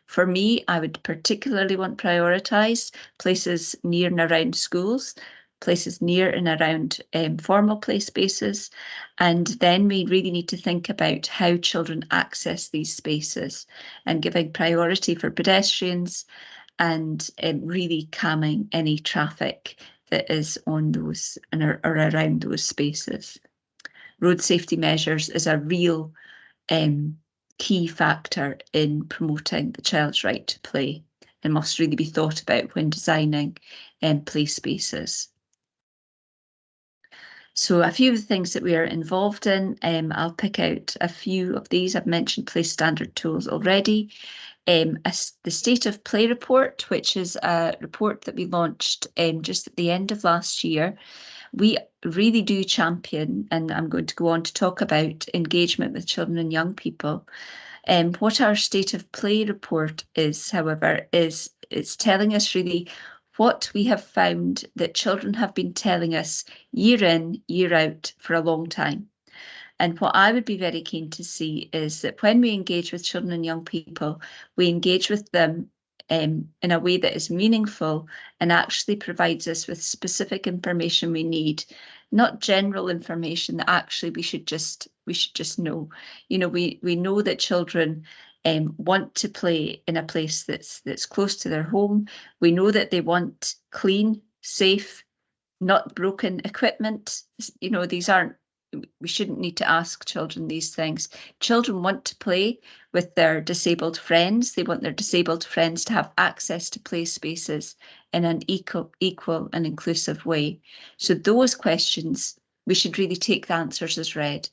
Speaker 8: For me, I would particularly want prioritised places near and around schools, places near and around formal play spaces. And then we really need to think about how children access these spaces and giving priority for pedestrians and really calming any traffic that is on those or around those spaces. Road safety measures is a real key factor in promoting the child's right to play and must really be thought about when designing play spaces. So a few of the things that we are involved in, I'll pick out a few of these. I've mentioned play standard tools already. The State of Play report, which is a report that we launched just at the end of last year. We really do champion, and I'm going to go on to talk about engagement with children and young people. What our State of Play report is, however, is it's telling us really what we have found that children have been telling us year in, year out for a long time. And what I would be very keen to see is that when we engage with children and young people, we engage with them in a way that is meaningful and actually provides us with specific information we need, not general information that actually we should just know. You know, we know that children want to play in a place that's close to their home. We know that they want clean, safe, not broken equipment. You know, we shouldn't need to ask children these things. Children want to play with their disabled friends. They want their disabled friends to have access to play spaces in an equal and inclusive way. So those questions, we should really take the answers as read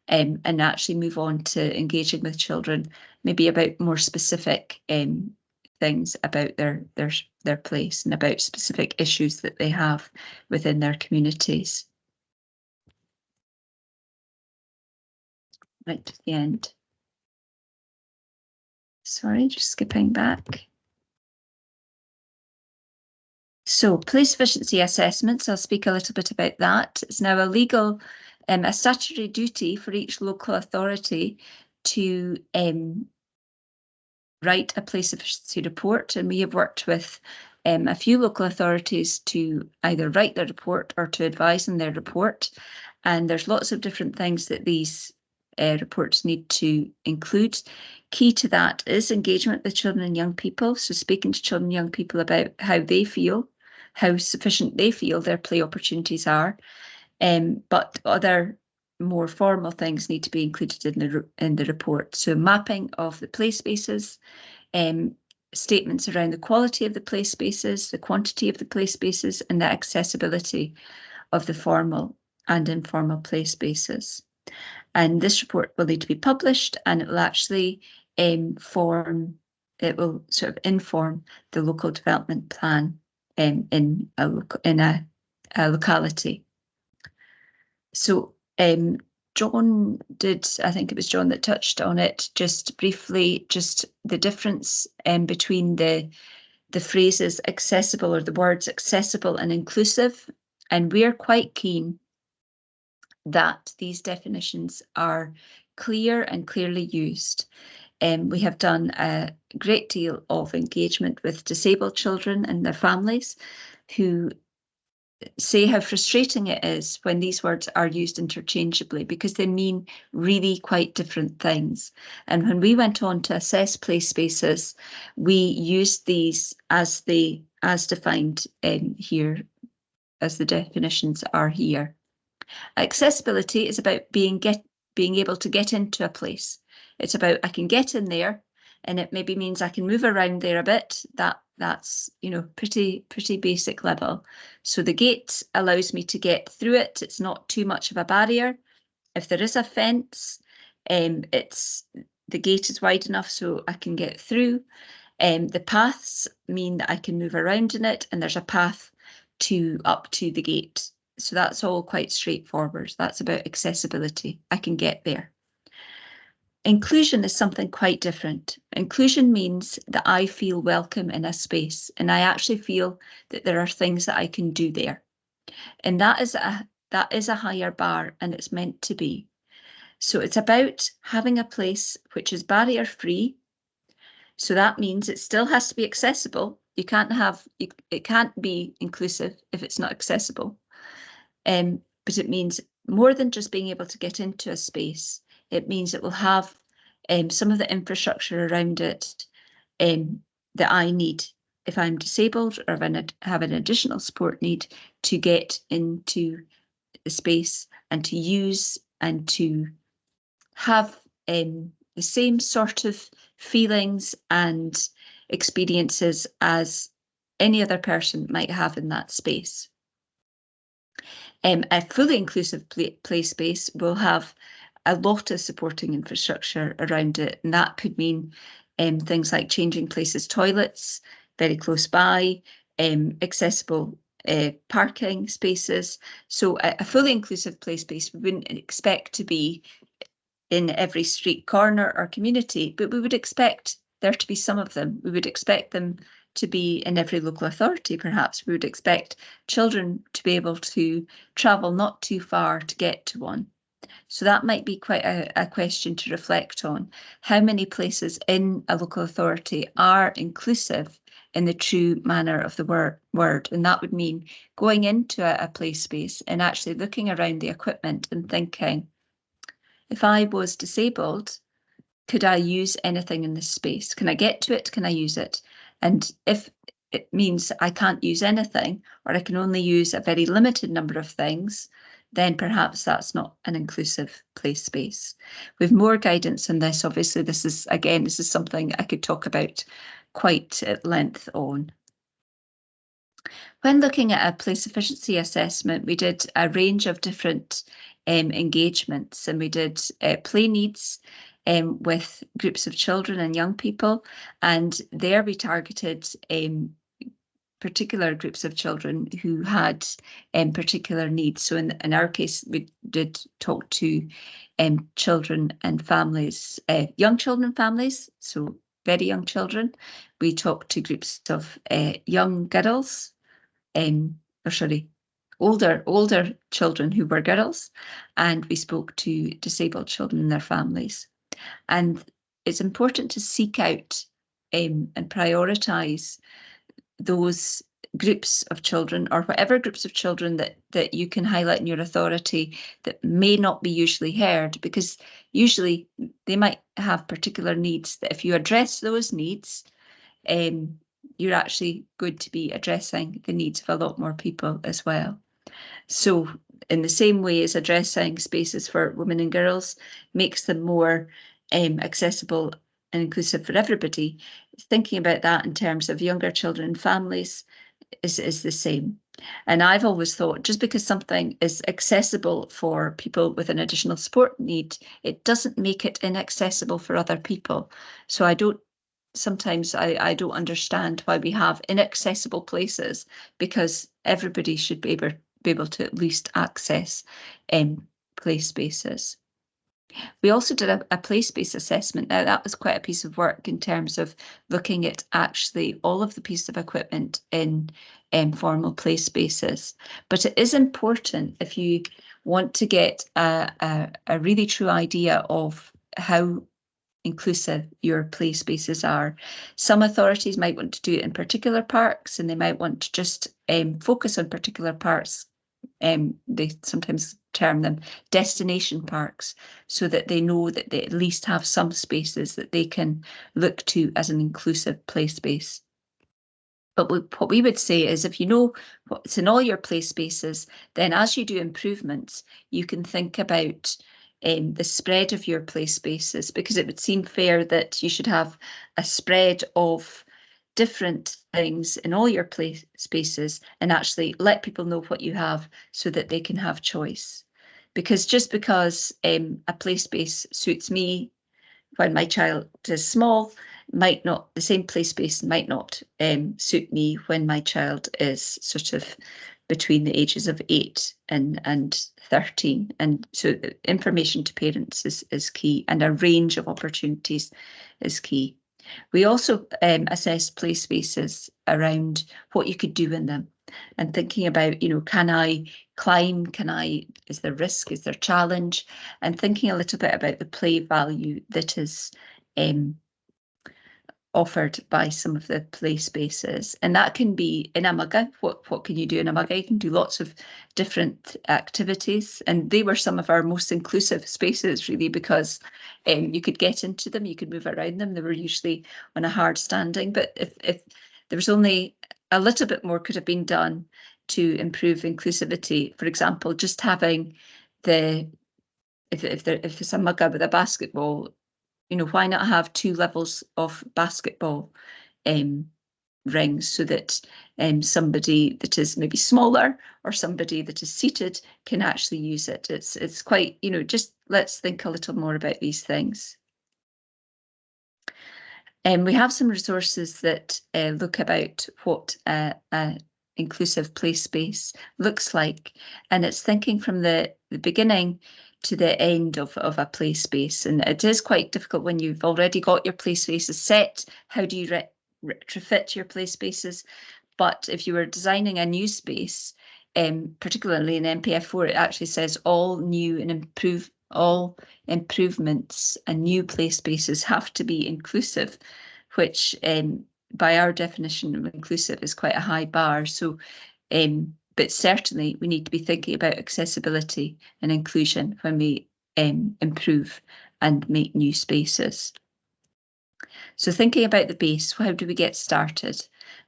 Speaker 8: and actually move on to engaging with children, maybe about more specific things about their place and about specific issues that they have within their communities. Right to the end. Sorry, just skipping back. So play sufficiency assessments, I'll speak a little bit about that. It's now a statutory duty for each local authority to write a play sufficiency report, and we have worked with a few local authorities to either write their report or to advise on their report. And there's lots of different things that these reports need to include. Key to that is engagement with children and young people. So speaking to children and young people about how they feel, how sufficient they feel their play opportunities are. But other more formal things need to be included in the report. So mapping of the play spaces, statements around the quality of the play spaces, the quantity of the play spaces, and the accessibility of the formal and informal play spaces. And this report will need to be published, and it will actually inform the local development plan in a locality. So John did, I think it was John that touched on it just briefly, just the difference between the phrases accessible, or the words accessible and inclusive. And we're quite keen that these definitions are clear and clearly used. We have done a great deal of engagement with disabled children and their families who say how frustrating it is when these words are used interchangeably, because they mean really quite different things. And when we went on to assess play spaces, we used these as defined here, as the definitions are here. Accessibility is about being able to get into a place. It's about I can get in there, and it maybe means I can move around there a bit. That's pretty basic level. So the gate allows me to get through it. It's not too much of a barrier. If there is a fence, the gate is wide enough so I can get through. The paths mean that I can move around in it, and there's a path up to the gate. So that's all quite straightforward. That's about accessibility. I can get there. Inclusion is something quite different. Inclusion means that I feel welcome in a space, and I actually feel that there are things that I can do there. And that is a higher bar, and it's meant to be. So it's about having a place which is barrier-free. So that means it still has to be accessible. It can't be inclusive if it's not accessible. But it means more than just being able to get into a space. It means it will have some of the infrastructure around it that I need if I'm disabled, or if I have an additional support need to get into the space and to use and to have the same sort of feelings and experiences as any other person might have in that space. A fully inclusive play space will have a lot of supporting infrastructure around it, and that could mean things like changing places toilets very close by, accessible parking spaces. So a fully inclusive play space we wouldn't expect to be in every street corner or community, but we would expect there to be some of them. We would expect them to be in every local authority, perhaps. We would expect children to be able to travel not too far to get to one. So that might be quite a question to reflect on. How many places in a local authority are inclusive in the true manner of the word? And that would mean going into a play space and actually looking around the equipment and thinking, if I was disabled, could I use anything in this space? Can I get to it? Can I use it? And if it means I can't use anything, or I can only use a very limited number of things, then perhaps that's not an inclusive play space. With more guidance on this, obviously, this is something I could talk about quite at length on. When looking at a play sufficiency assessment, we did a range of different engagements, and we did play needs with groups of children and young people, and there we targeted particular groups of children who had particular needs. So in our case, we did talk to children and families, young children families, so very young children. We talked to groups of young girls, older children who were girls, and we spoke to disabled children and their families. And it's important to seek out and prioritise those groups of children, or whatever groups of children that you can highlight in your authority that may not be usually heard, because usually they might have particular needs that if you address those needs, you're actually going to be addressing the needs of a lot more people as well. So in the same way as addressing spaces for women and girls makes them more accessible and inclusive for everybody, thinking about that in terms of younger children and families is the same. And I've always thought, just because something is accessible for people with an additional support need, it doesn't make it inaccessible for other people. So sometimes I don't understand why we have inaccessible places, because everybody should be able to at least access play spaces. We also did a play space assessment. Now, that was quite a piece of work in terms of looking at actually all of the pieces of equipment in formal play spaces. But it is important, if you want to get a really true idea of how inclusive your play spaces are. Some authorities might want to do it in particular parks, and they might want to just focus on particular parks. They sometimes term them destination parks, so that they know that they at least have some spaces that they can look to as an inclusive play space. But what we would say is, if you know what's in all your play spaces, then as you do improvements, you can think about the spread of your play spaces, because it would seem fair that you should have a spread of different things in all your play spaces and actually let people know what you have so that they can have choice. Because just because a play space suits me when my child is small, the same play space might not suit me when my child is sort of between the ages of 8 and 13. And so information to parents is key, and a range of opportunities is key. We also assess play spaces around what you could do in them, and thinking about, can I climb? Is there risk? Is there challenge? And thinking a little bit about the play value that is offered by some of the play spaces. And that can be in a mugga. What can you do in a mugga? You can do lots of different activities. And they were some of our most inclusive spaces, really, because you could get into them, you could move around them. They were usually on a hard standing. But if there was only a little bit more could have been done to improve inclusivity, for example, just having if it's a mugga with a basketball, why not have 2 levels of basketball rings, so that somebody that is maybe smaller or somebody that is seated can actually use it. It's quite, just let's think a little more about these things. We have some resources that look about what an inclusive play space looks like, and it's thinking from the beginning to the end of a play space. And it is quite difficult when you've already got your play spaces set. How do you retrofit your play spaces? But if you were designing a new space, particularly in NPF4, it actually says all new and all improvements and new play spaces have to be inclusive, which by our definition of inclusive is quite a high bar. So but certainly we need to be thinking about accessibility and inclusion when we improve and make new spaces. So thinking about the base, how do we get started?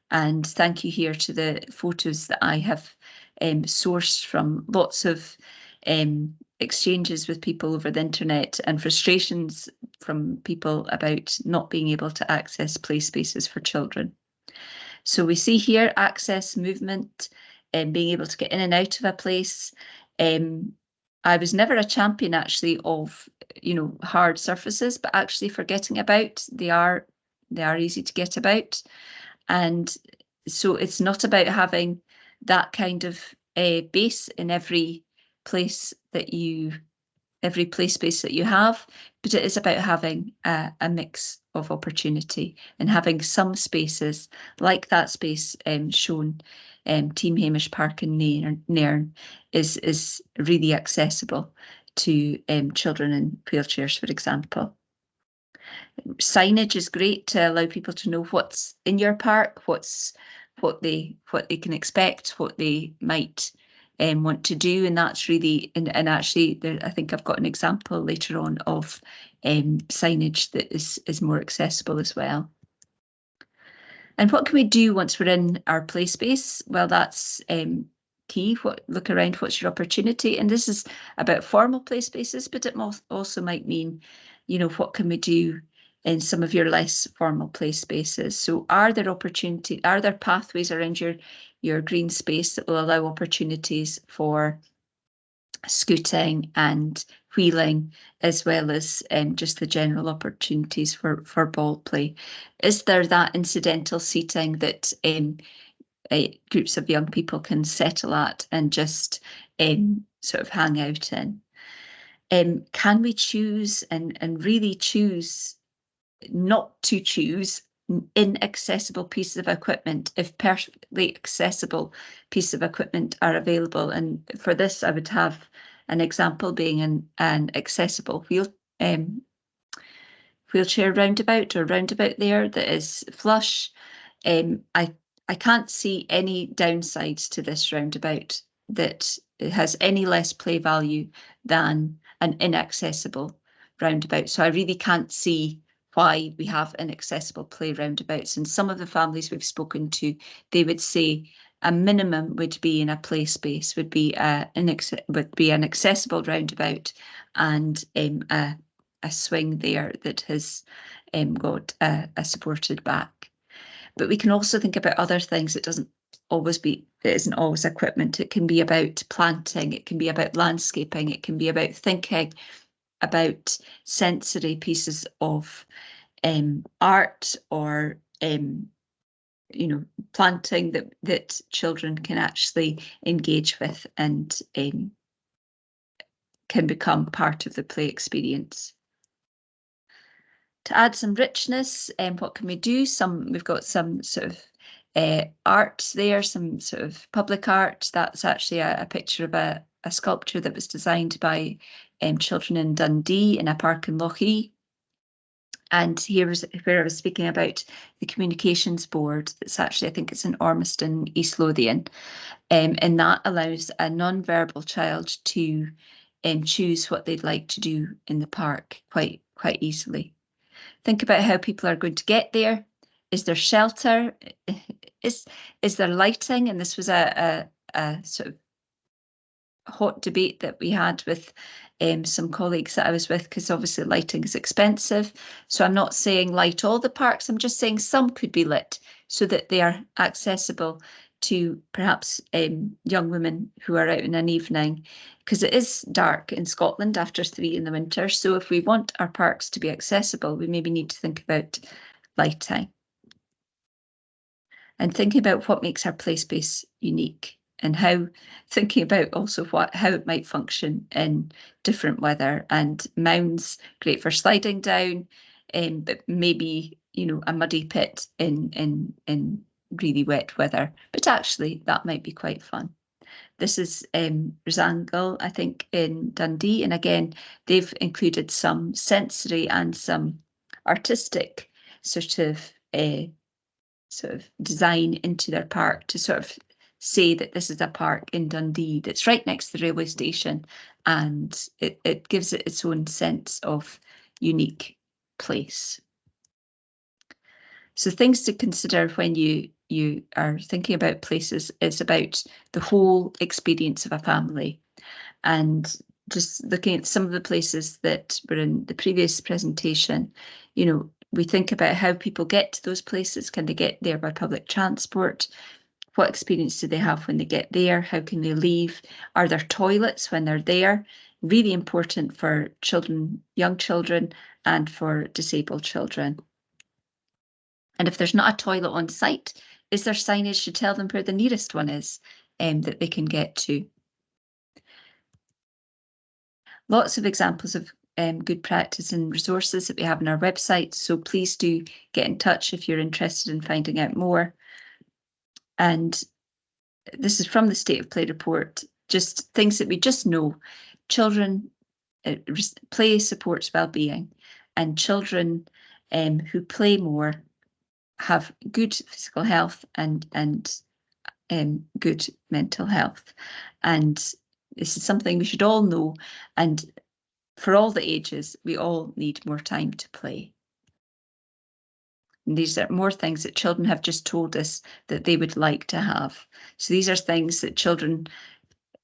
Speaker 8: And thank you here to the photos that I have sourced from lots of exchanges with people over the internet, and frustrations from people about not being able to access play spaces for children. So we see here access, movement, and being able to get in and out of a place. I was never a champion actually of hard surfaces, but actually for getting about, they are easy to get about. And so it's not about having that kind of base in every place every play space that you have, but it is about having a mix of opportunity and having some spaces like that space shown, Team Hamish Park in Nairn is really accessible to children in wheelchairs, for example. Signage is great to allow people to know what's in your park, what they can expect, what they might want to do, and that's really, and actually I think I've got an example later on of signage that is more accessible as well. And what can we do once we're in our play space? Well, that's key. Look around, what's your opportunity? And this is about formal play spaces, but it also might mean, what can we do in some of your less formal play spaces? So are there pathways around your green space that will allow opportunities for scooting and wheeling, as well as just the general opportunities for ball play? Is there that incidental seating that groups of young people can settle at and just sort of hang out in? Can we choose and really choose not to choose inaccessible pieces of equipment if perfectly accessible pieces of equipment are available? And for this, I would have an example being an accessible wheelchair roundabout or roundabout there that is flush. I can't see any downsides to this roundabout that it has any less play value than an inaccessible roundabout. So I really can't see why we have inaccessible play roundabouts. And some of the families we've spoken to, they would say a minimum would be in a play space, would be an accessible roundabout and a swing there that has got a supported back. But we can also think about other things. It isn't always equipment. It can be about planting, it can be about landscaping, it can be about thinking about sensory pieces of art or planting that children can actually engage with and can become part of the play experience. To add some richness, what can we do? We've got some sort of art there, some sort of public art. That's actually a picture of a sculpture that was designed by children in Dundee in a park in Lochee. And here's where I was speaking about the communications board. It's actually, I think it's in Ormiston, East Lothian. And that allows a non-verbal child to choose what they'd like to do in the park quite easily. Think about how people are going to get there. Is there shelter? Is there lighting? And this was a sort of hot debate that we had with some colleagues that I was with, because obviously lighting is expensive. So I'm not saying light all the parks, I'm just saying some could be lit so that they are accessible to perhaps young women who are out in an evening, because it is dark in Scotland after 3 in the winter. So if we want our parks to be accessible, we maybe need to think about lighting. And thinking about what makes our play space unique, and thinking about also how it might function in different weather. And mounds, great for sliding down, but maybe a muddy pit in really wet weather. But actually, that might be quite fun. This is Rosangle, I think, in Dundee, and again, they've included some sensory and some artistic sort of design into their park to sort of say that this is a park in Dundee that's right next to the railway station, and it gives it its own sense of unique place. So things to consider when you are thinking about places is about the whole experience of a family. And just looking at some of the places that were in the previous presentation, we think about how people get to those places. Can they get there by public transport? What experience do they have when they get there? How can they leave? Are there toilets when they're there? Really important for children, young children, and for disabled children. And if there's not a toilet on site, is there signage to tell them where the nearest one is that they can get to? Lots of examples of good practice and resources that we have on our website. So please do get in touch if you're interested in finding out more. And this is from the State of Play report, just things that we just know. Children, play supports well-being, and children who play more have good physical health and good mental health. And this is something we should all know. And for all the ages, we all need more time to play. And these are more things that children have just told us that they would like to have. So these are things that children,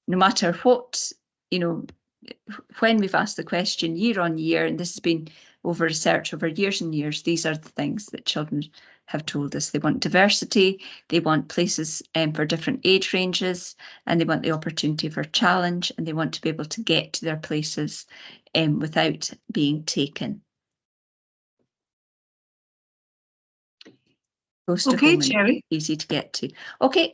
Speaker 8: no matter what, when we've asked the question year on year, and this has been over research over years and years, these are the things that children have told us. They want diversity, they want places for different age ranges, and they want the opportunity for challenge, and they want to be able to get to their places without being taken. Close to home, Cherry. Easy to get to. Okay,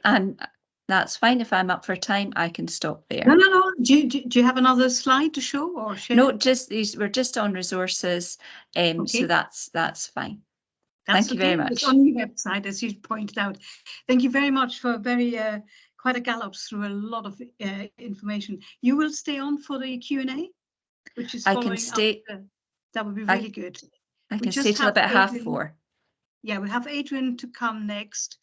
Speaker 8: that's fine. If I'm up for time, I can stop there.
Speaker 1: No. Do you have another slide to show or share?
Speaker 8: No, just these. We're just on resources, okay. So that's fine. Thank you very much.
Speaker 1: It's on the website, as you pointed out. Thank you very much for quite a gallop through a lot of information. You will stay on for the Q&A, which is following. I can stay. That would be really good.
Speaker 8: I
Speaker 1: We
Speaker 8: can
Speaker 1: just
Speaker 8: stay till
Speaker 1: have
Speaker 8: about
Speaker 1: Adrian.
Speaker 8: 4:30.
Speaker 1: Yeah, we have Adrian to come next.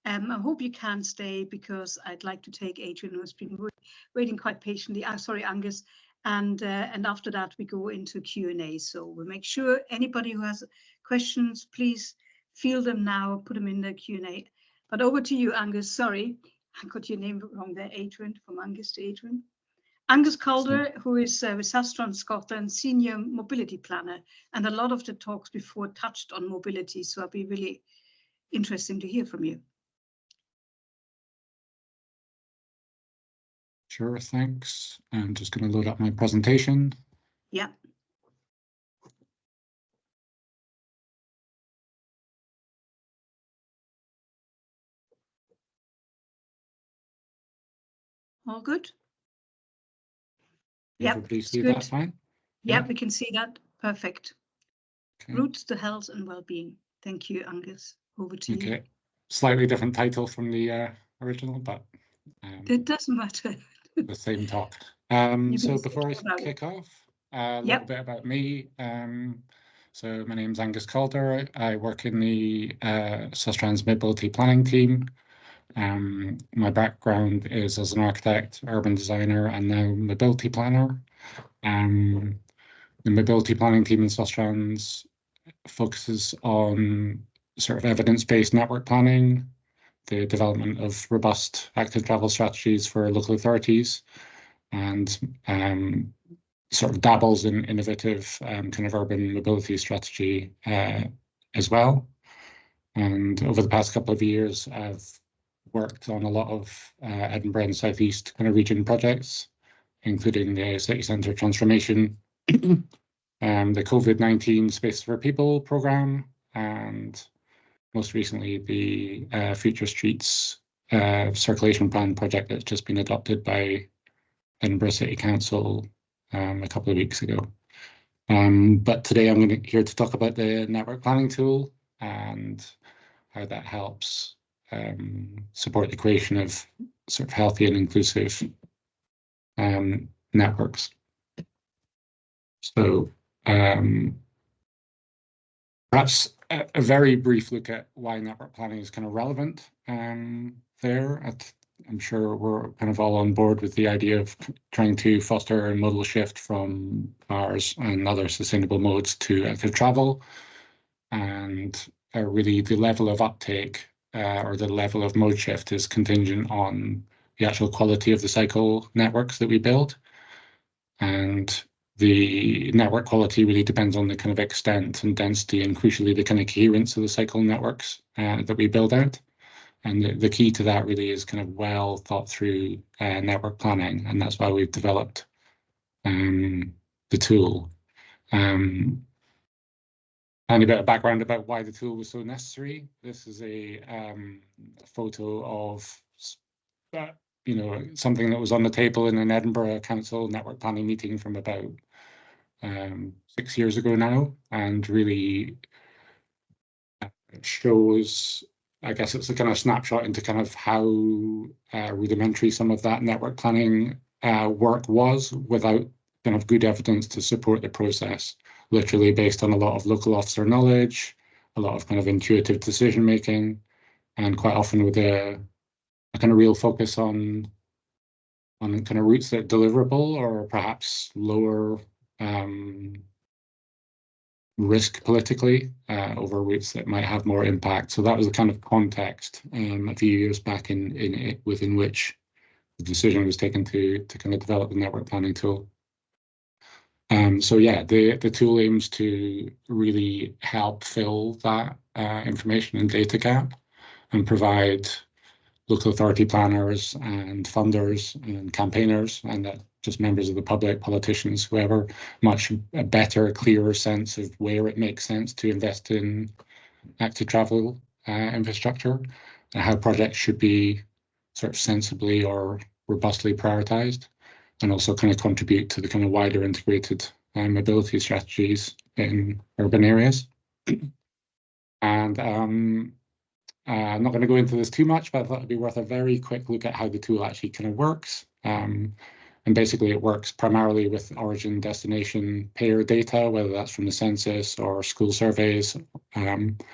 Speaker 1: I hope you can stay because I'd like to take Adrian, who's been waiting quite patiently. Sorry, Angus. And after that, we go into Q&A. So we'll make sure anybody who has questions, please field them now, put them in the Q&A. But over to you, Angus. Sorry, I got your name wrong there, Adrian, from Angus to Adrian. Angus Calder, who is with Sastron Scotland, Senior Mobility Planner, and a lot of the talks before touched on mobility, so it'll be really interesting to hear from you.
Speaker 9: Sure, thanks. I'm just going to load up my presentation.
Speaker 1: Yeah. All good? Yeah,
Speaker 9: Everybody
Speaker 1: it's
Speaker 9: see
Speaker 1: good.
Speaker 9: that fine?
Speaker 1: Yeah, we can see that. Perfect.
Speaker 9: Okay.
Speaker 1: Roots to health and well-being. Thank you, Angus. Over to you.
Speaker 9: Okay. Slightly different title from the original, but
Speaker 1: It doesn't matter.
Speaker 9: the same talk.
Speaker 1: You
Speaker 9: So
Speaker 1: can
Speaker 9: before I
Speaker 1: speak about it.
Speaker 9: kick off, a little bit about me. So my name's Angus Calder. I work in the Sustrans Mobility Planning team. My background is as an architect, urban designer, and now mobility planner. The mobility planning team in Sustrans focuses on sort of evidence-based network planning, the development of robust active travel strategies for local authorities, and sort of dabbles in innovative kind of urban mobility strategy as well. And over the past couple of years, I've worked on a lot of Edinburgh and South East kind of region projects, including the city centre transformation, the COVID-19 Space for People programme, and most recently the Future Streets circulation plan project that's just been adopted by Edinburgh City Council a couple of weeks ago. But today I'm here to talk about the network planning tool and how that helps support the creation of sort of healthy and inclusive networks. So perhaps a very brief look at why network planning is kind of relevant there. I'm sure we're kind of all on board with the idea of trying to foster a modal shift from cars and other sustainable modes to active travel. And really the level of uptake or the level of mode shift is contingent on the actual quality of the cycle networks that we build. And the network quality really depends on the kind of extent and density and crucially the kind of coherence of the cycle networks that we build out. And the key to that really is kind of well thought through network planning, and that's why we've developed the tool. And a bit of background about why the tool was so necessary. This is a photo of something that was on the table in an Edinburgh Council network planning meeting from about 6 years ago now, and really it shows, I guess it's a kind of snapshot into kind of how rudimentary some of that network planning work was without kind of good evidence to support the process, literally based on a lot of local officer knowledge, a lot of kind of intuitive decision making, and quite often with a kind of real focus on kind of routes that are deliverable or perhaps lower risk politically over routes that might have more impact. So that was the kind of context a few years back within which the decision was taken to kind of develop the network planning tool. So yeah, the tool aims to really help fill that information and data gap and provide local authority planners and funders and campaigners and just members of the public, politicians, whoever, much a better, clearer sense of where it makes sense to invest in active travel infrastructure and how projects should be sort of sensibly or robustly prioritized, and also kind of contribute to the kind of wider integrated mobility strategies in urban areas. And I'm not going to go into this too much, but I thought it'd be worth a very quick look at how the tool actually kind of works. And And basically it works primarily with origin destination payer data, whether that's from the census or school surveys. It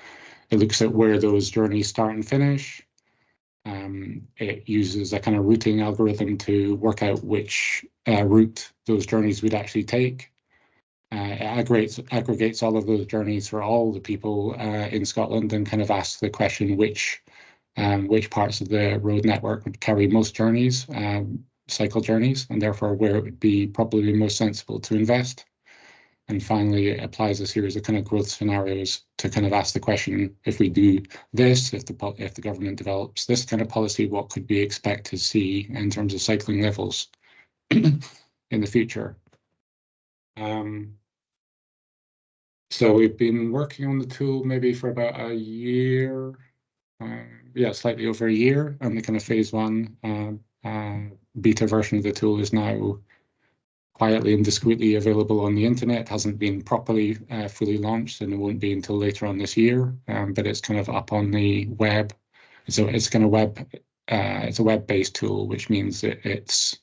Speaker 9: looks at where those journeys start and finish. It uses a kind of routing algorithm to work out which route those journeys would actually take. It aggregates all of those journeys for all the people in Scotland and kind of asks the question which parts of the road network would carry most journeys, cycle journeys, and therefore where it would be probably most sensible to invest. And finally, it applies a series of kind of growth scenarios to kind of ask the question, if we do this, if the government develops this kind of policy, what could we expect to see in terms of cycling levels in the future? So we've been working on the tool maybe for about a year, slightly over a year, and the kind of phase 1 beta version of the tool is now quietly and discreetly available on the internet. It hasn't been properly fully launched, and it won't be until later on this year. But it's kind of up on the web. So it's kind of it's a web-based tool, which means that it's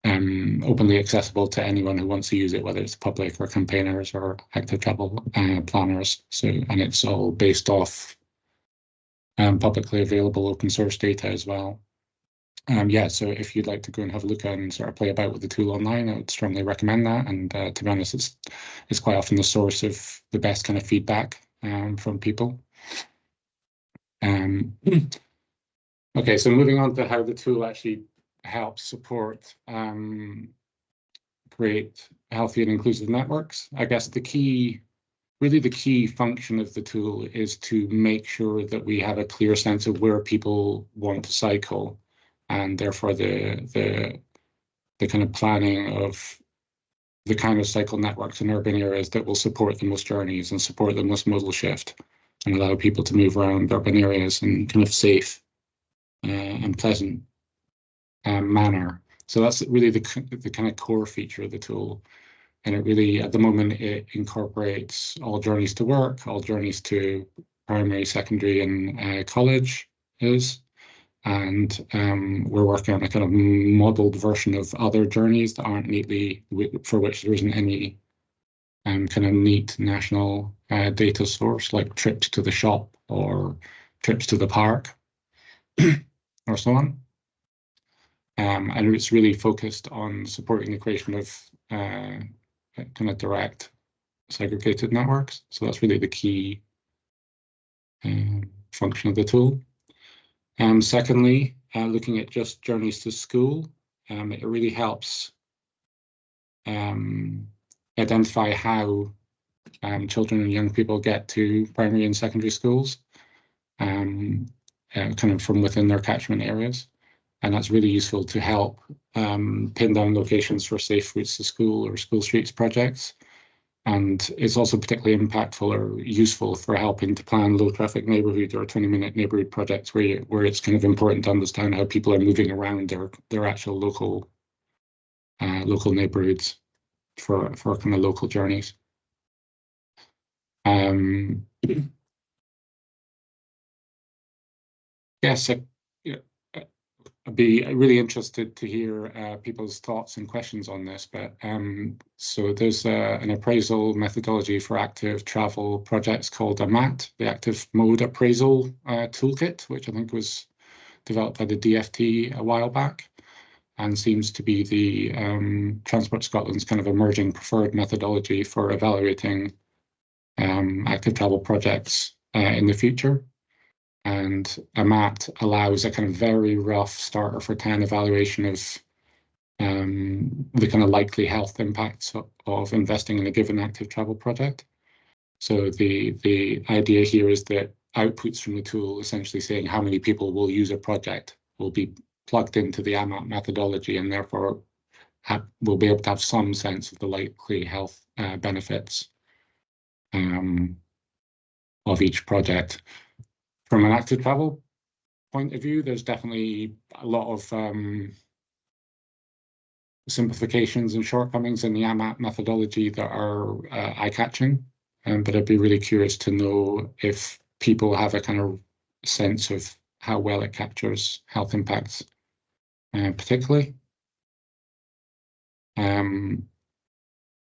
Speaker 9: openly accessible to anyone who wants to use it, whether it's public or campaigners or active travel planners. And it's all based off publicly available open source data as well. So if you'd like to go and have a look and sort of play about with the tool online, I would strongly recommend that. And to be honest, it's quite often the source of the best kind of feedback from people. Okay, so moving on to how the tool actually helps support create healthy and inclusive networks. I guess the key function of the tool is to make sure that we have a clear sense of where people want to cycle, and therefore the kind of planning of the kind of cycle networks in urban areas that will support the most journeys and support the most modal shift and allow people to move around urban areas in kind of safe and pleasant manner. So that's really the kind of core feature of the tool. And it really, at the moment, it incorporates all journeys to work, all journeys to primary, secondary, and college and we're working on a kind of modeled version of other journeys that aren't for which there isn't any kind of neat national data source, like trips to the shop or trips to the park or so on. And it's really focused on supporting the creation of kind of direct segregated networks. So that's really the key function of the tool. Secondly, looking at just journeys to school, it really helps identify how children and young people get to primary and secondary schools, kind of from within their catchment areas. And that's really useful to help pin down locations for safe routes to school or school streets projects. And it's also particularly impactful or useful for helping to plan low traffic neighborhood or 20-minute neighborhood projects where it's kind of important to understand how people are moving around their actual local neighborhoods for kind of local journeys. Yes, I'd be really interested to hear people's thoughts and questions on this. But so there's an appraisal methodology for active travel projects called AMAT, the Active Mode Appraisal Toolkit, which I think was developed by the DFT a while back, and seems to be the Transport Scotland's kind of emerging preferred methodology for evaluating active travel projects in the future. And AMAT allows a kind of very rough starter for 10 evaluation of the kind of likely health impacts of investing in a given active travel project. So the idea here is that outputs from the tool, essentially saying how many people will use a project, will be plugged into the AMAT methodology, and therefore we'll be able to have some sense of the likely health benefits of each project. From an active travel point of view, there's definitely a lot of simplifications and shortcomings in the AMAT methodology that are eye-catching. But I'd be really curious to know if people have a kind of sense of how well it captures health impacts, particularly. And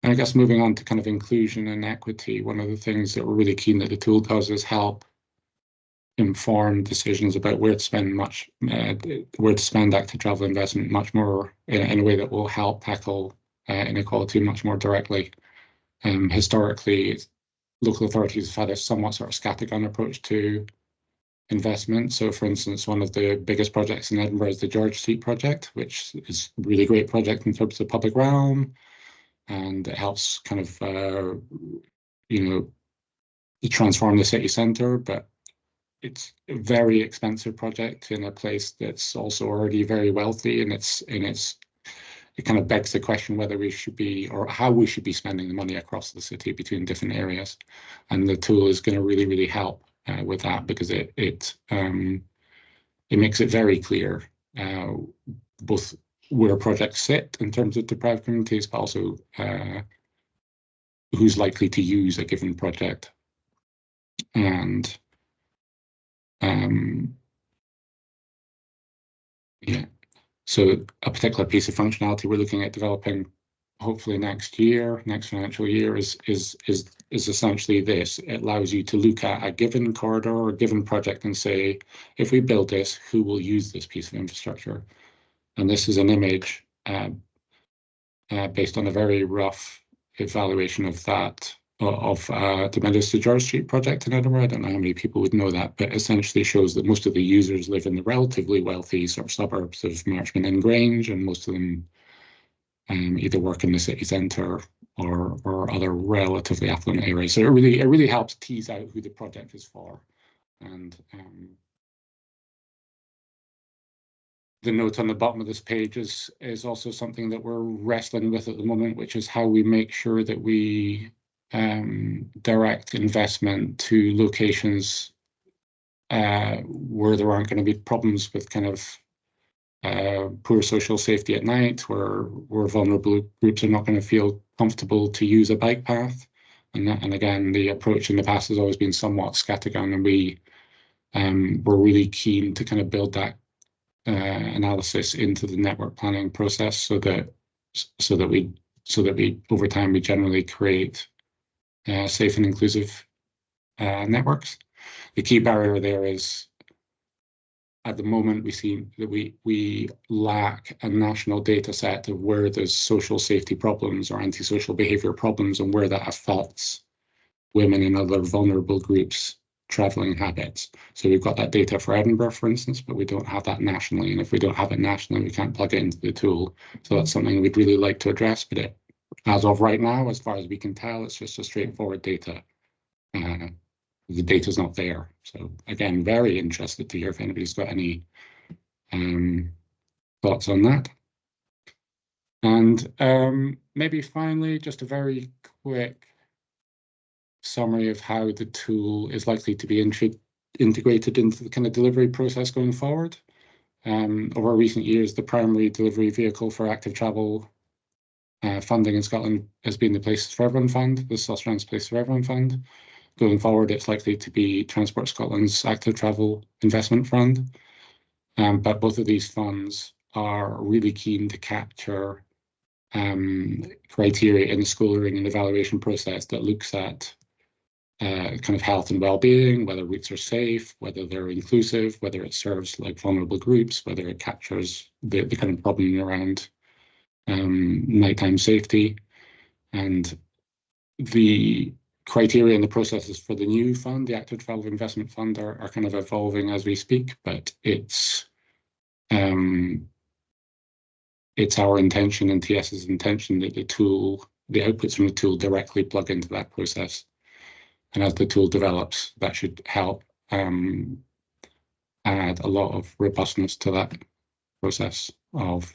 Speaker 9: I guess moving on to kind of inclusion and equity, one of the things that we're really keen that the tool does is help inform decisions about where to spend active travel investment much more in a way that will help tackle inequality much more directly. Historically, local authorities have had a somewhat sort of scattergun approach to investment. So, for instance, one of the biggest projects in Edinburgh is the George Street project, which is a really great project in terms of the public realm, and it helps kind of transform the city centre, but it's a very expensive project in a place that's also already very wealthy, and it kind of begs the question whether we should be, or how we should be spending the money across the city between different areas. And the tool is going to really, really help with that, because it makes it very clear both where projects sit in terms of deprived communities, but also who's likely to use a given project. And yeah, so a particular piece of functionality we're looking at developing hopefully next financial year is essentially this. It allows you to look at a given corridor or a given project and say, if we build this, who will use this piece of infrastructure? And this is an image based on a very rough evaluation of that, of the Minister George Street project in Edinburgh. I don't know how many people would know that, but essentially shows that most of the users live in the relatively wealthy sort of suburbs of Marchmont and Grange, and most of them either work in the city centre or other relatively affluent areas. So it really helps tease out who the project is for. And the note on the bottom of this page is also something that we're wrestling with at the moment, which is how we make sure that we direct investment to locations where there aren't going to be problems with kind of poor social safety at night, where vulnerable groups are not going to feel comfortable to use a bike path. And again, the approach in the past has always been somewhat scattergun, and we're really keen to kind of build that analysis into the network planning process, so that we over time we generally create safe and inclusive networks. The key barrier there is, at the moment, we see that we lack a national data set of where there's social safety problems or antisocial behaviour problems, and where that affects women and other vulnerable groups' travelling habits. So we've got that data for Edinburgh, for instance, but we don't have that nationally. And if we don't have it nationally, we can't plug it into the tool. So that's something we'd really like to address. But as of right now, as far as we can tell, it's just a straightforward data. The data's not there. So again, very interested to hear if anybody's got any thoughts on that. And maybe finally, just a very quick summary of how the tool is likely to be integrated into the kind of delivery process going forward. Over recent years, the primary delivery vehicle for active travel funding in Scotland has been the Places for Everyone Fund, the Sustrans Places for Everyone Fund. Going forward, it's likely to be Transport Scotland's Active Travel Investment Fund. But both of these funds are really keen to capture criteria in the scoring and evaluation process that looks at kind of health and well-being, whether routes are safe, whether they're inclusive, whether it serves like vulnerable groups, whether it captures the kind of problem around nighttime safety. And the criteria and the processes for the new fund, the Active Travel Investment Fund, are kind of evolving as we speak, but it's our intention and TS's intention that the outputs from the tool directly plug into that process. And as the tool develops, that should help add a lot of robustness to that process of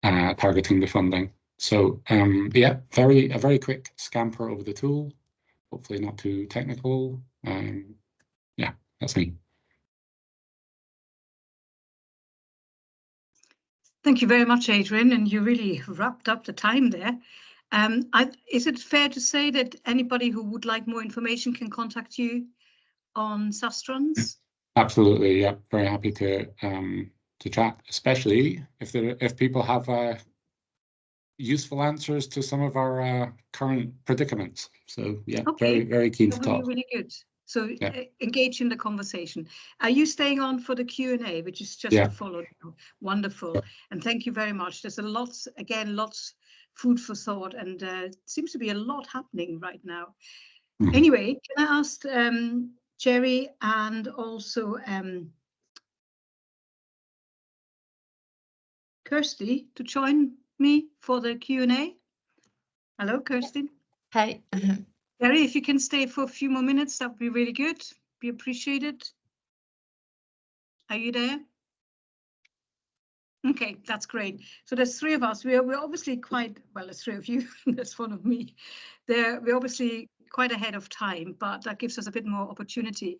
Speaker 9: targeting the funding. So yeah, a very quick scamper over the tool, hopefully not too technical. Yeah, that's me.
Speaker 1: Thank you very much, Adrian, and you really wrapped up the time there. Is it fair to say that anybody who would like more information can contact you on Sustrans?
Speaker 9: Absolutely, yeah. Very happy to chat, especially if people have useful answers to some of our current predicaments. So yeah,
Speaker 1: Okay.
Speaker 9: very keen to
Speaker 1: That would be
Speaker 9: talk.
Speaker 1: really good. So
Speaker 9: Yeah.
Speaker 1: engage in the conversation. Are you staying on for the Q&A, which is just
Speaker 9: Yeah.
Speaker 1: to follow now? Wonderful.
Speaker 9: Yeah.
Speaker 1: And thank you very much. There's lots food for thought, and it seems to be a lot happening right now.
Speaker 9: Mhm.
Speaker 1: Anyway, can I ask Jerry and also Kirsty to join me for the Q&A? Hello, Kirsty.
Speaker 5: Hi.
Speaker 1: Jerry, if you can stay for a few more minutes, that would be really good. Be appreciated. Are you there? Okay, that's great. So there's three of us. We're obviously quite, well, there's three of you. There's one of me. We're obviously quite ahead of time, but that gives us a bit more opportunity.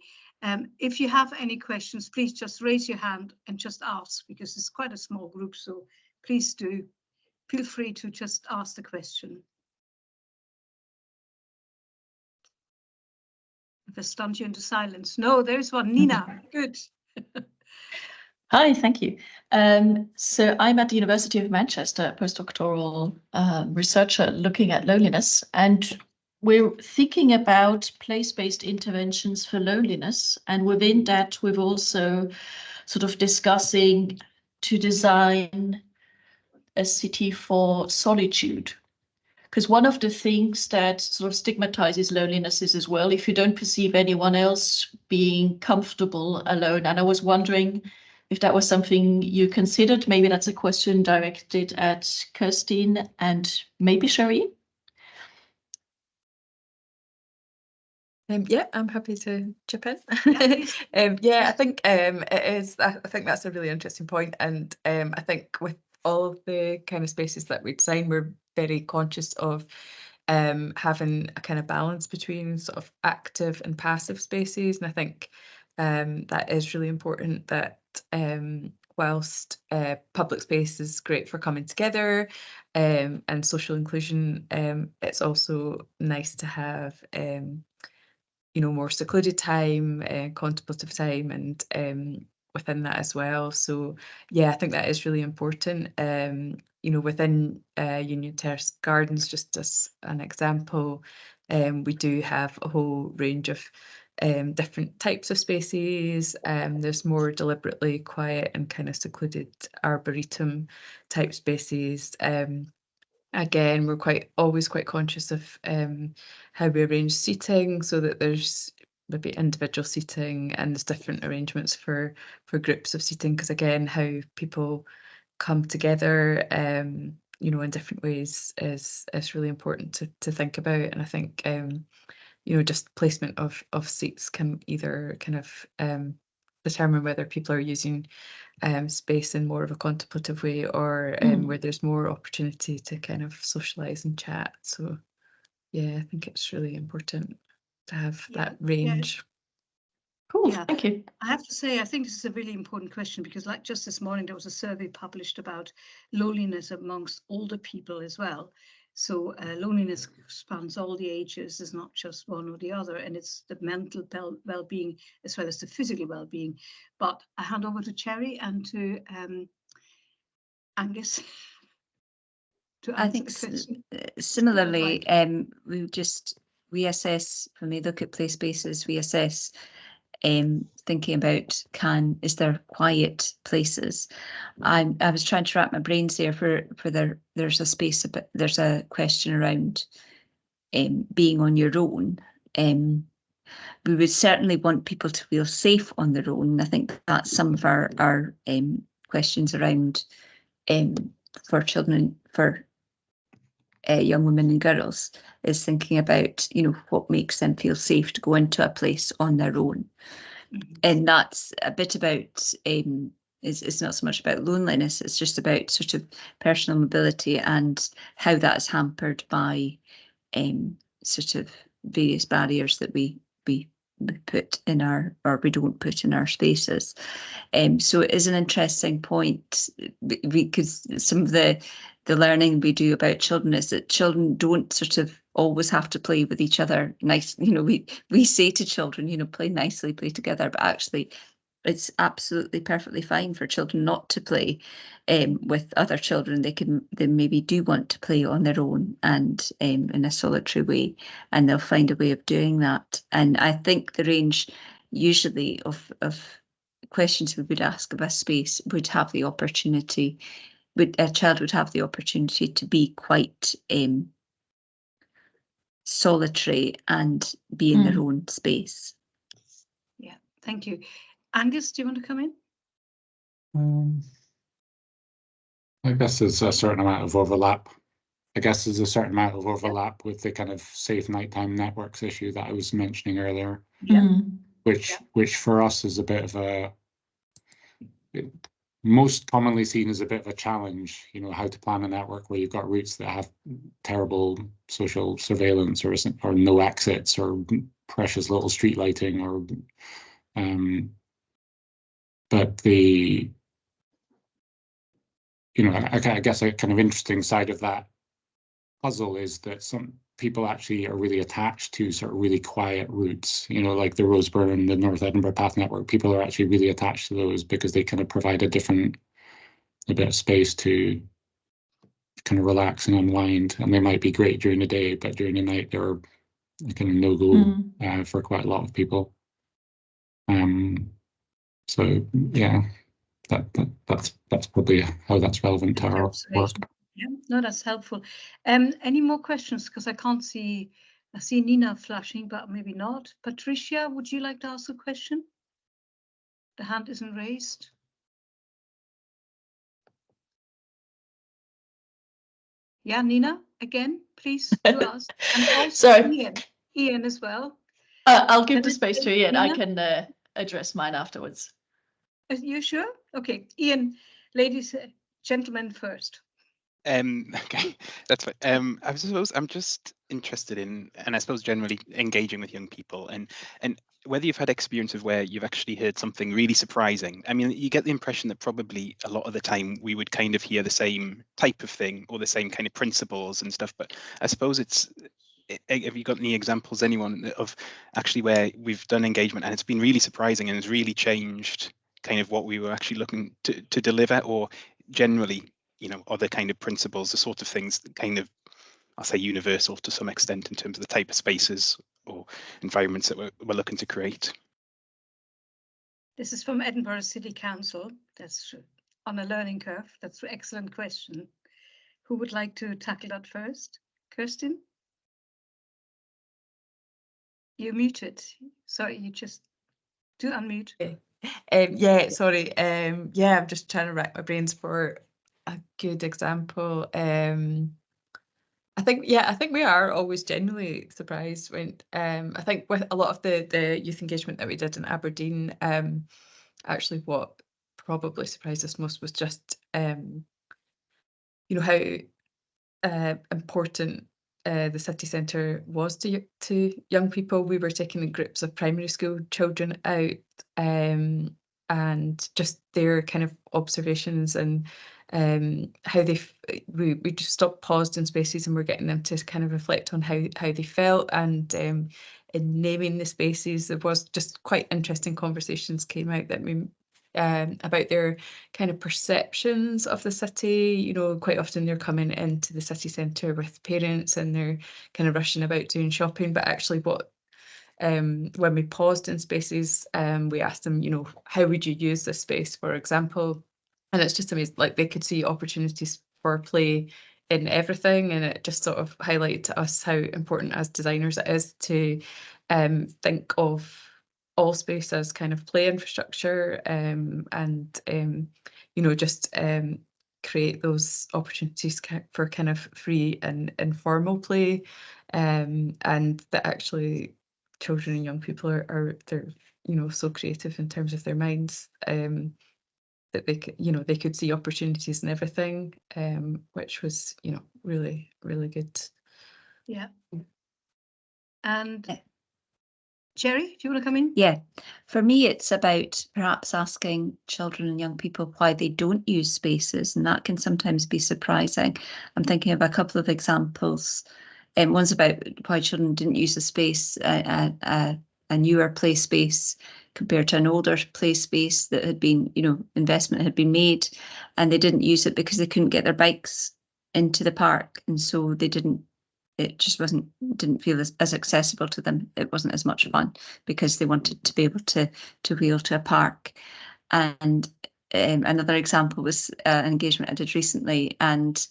Speaker 1: If you have any questions, please just raise your hand and just ask, because it's quite a small group. So please do feel free to just ask the question. If I stunned you into silence. No, there's one. Nina, good.
Speaker 4: Hi, thank you. So I'm at the University of Manchester, postdoctoral researcher looking at loneliness, and we're thinking about place-based interventions for loneliness. And within that, we've also sort of discussing to design a city for solitude. Because one of the things that sort of stigmatizes loneliness is as well, if you don't perceive anyone else being comfortable alone. And I was wondering if that was something you considered. Maybe that's a question directed at Kirstine and maybe Sherry.
Speaker 5: Yeah, I'm happy to chip in.
Speaker 1: Yeah,
Speaker 5: Yeah, I think it is. I think that's a really interesting point, and I think with all of the kind of spaces that we design, we're very conscious of having a kind of balance between sort of active and passive spaces, and I think that is really important. That whilst public space is great for coming together and social inclusion, it's also nice to have you know, more secluded time, contemplative time, and within that as well. So yeah, I think that is really important. You know, within Union Terrace Gardens, just as an example, we do have a whole range of different types of spaces. There's more deliberately quiet and kind of secluded arboretum type spaces. Again, we're always quite conscious of how we arrange seating, so that there's maybe individual seating and there's different arrangements for groups of seating, because again, how people come together you know, in different ways is really important to think about. And I think you know, just placement of seats can either kind of determine whether people are using space in more of a contemplative way, or where there's more opportunity to kind of socialize and chat. So yeah, I think it's really important to have that range.
Speaker 4: Cool,
Speaker 1: Yeah.
Speaker 4: thank you.
Speaker 1: I have to say, I think this is a really important question, because like just this morning, there was a survey published about loneliness amongst older people as well. So loneliness spans all the ages, is not just one or the other, and it's the mental well-being as well as the physical well-being. But I hand over to Cherry and to Angus to answer
Speaker 8: I think
Speaker 1: the question.
Speaker 8: similarly, we assess, when we look at play spaces, we assess thinking about is there quiet places. I was trying to wrap my brains there for there's a space, there's a question around being on your own. We would certainly want people to feel safe on their own. I think that's some of our questions around for children, for young women and girls, is thinking about, you know, what makes them feel safe to go into a place on their own. And that's a bit about it's not so much about loneliness, it's just about sort of personal mobility and how that's hampered by sort of various barriers that we put in our, or we don't put in our spaces. So it is an interesting point, because some of the learning we do about children is that children don't sort of always have to play with each other nice. You know, we say to children, you know, play nicely, play together, but actually it's absolutely perfectly fine for children not to play with other children. They maybe do want to play on their own and in a solitary way, and they'll find a way of doing that. And I think the range usually of questions we would ask of a space would have the opportunity, a child would have the opportunity to be quite solitary and be in their own space.
Speaker 1: Yeah, thank you. Angus, do you want to come in?
Speaker 9: I guess there's a certain amount of overlap. With the kind of safe nighttime networks issue that I was mentioning earlier, which for us is a bit of a, most commonly seen as a bit of a challenge, you know, how to plan a network where you've got routes that have terrible social surveillance or no exits or precious little street lighting or but the, you know, I guess a kind of interesting side of that puzzle is that some people actually are really attached to sort of really quiet routes, you know, like the Roseburn and the North Edinburgh Path Network. People are actually really attached to those because they kind of provide a bit of space to kind of relax and unwind. And they might be great during the day, but during the night they're kind of no-go for quite a lot of people. So yeah, that's probably how that's relevant to our work.
Speaker 1: Yeah, no, that's helpful. Any more questions? Because I see Nina flashing, but maybe not. Patricia, would you like to ask a question? The hand isn't raised. Yeah, Nina, again, please do ask. And also Ian as well.
Speaker 4: I'll give the space to Ian. I can address mine afterwards.
Speaker 1: Are you sure? Okay, Ian, ladies, gentlemen first.
Speaker 6: Okay, that's fine. I suppose I'm just interested in, and I suppose generally engaging with young people, and whether you've had experiences where you've actually heard something really surprising. I mean, you get the impression that probably a lot of the time we would kind of hear the same type of thing or the same kind of principles and stuff, but I suppose have you got any examples, anyone, of actually where we've done engagement and it's been really surprising and it's really changed kind of what we were actually looking to deliver, or generally, you know, other kind of principles, the sort of things that kind of, I'll say, universal to some extent in terms of the type of spaces or environments that we're looking to create?
Speaker 1: This is from Edinburgh City Council. That's on a learning curve. That's an excellent question. Who would like to tackle that first? Kirsten? You're muted. Sorry, you just do unmute.
Speaker 5: Yeah, sorry. Yeah, I'm just trying to rack my brains for a good example. I think we are always genuinely surprised when I think with a lot of the youth engagement that we did in Aberdeen, actually what probably surprised us most was just you know, how important the city centre was to young people. We were taking groups of primary school children out, and just their kind of observations and how we just stopped, paused in spaces, and we're getting them to kind of reflect on how they felt, and in naming the spaces, there was just quite interesting conversations came out that we about their kind of perceptions of the city. You know, quite often they're coming into the city centre with parents and they're kind of rushing about doing shopping, but actually what when we paused in spaces, we asked them, you know, how would you use this space, for example? And it's just amazing, like they could see opportunities for play in everything, and it just sort of highlighted to us how important as designers it is to think of all space as kind of play infrastructure, and you know, just create those opportunities for kind of free and informal play, and that actually children and young people are they're, you know, so creative in terms of their minds, that they could, you know, they could see opportunities in everything, which was, you know, really, really good.
Speaker 1: Yeah. And Jerry, do you want to come in?
Speaker 8: Yeah, for me, it's about perhaps asking children and young people why they don't use spaces, and that can sometimes be surprising. I'm thinking of a couple of examples. One's about why children didn't use a space, a newer play space compared to an older play space that had been, investment had been made, and they didn't use it because they couldn't get their bikes into the park, and so it just didn't feel as accessible to them. It wasn't as much fun because they wanted to be able to wheel to a park. And another example was an engagement I did recently, and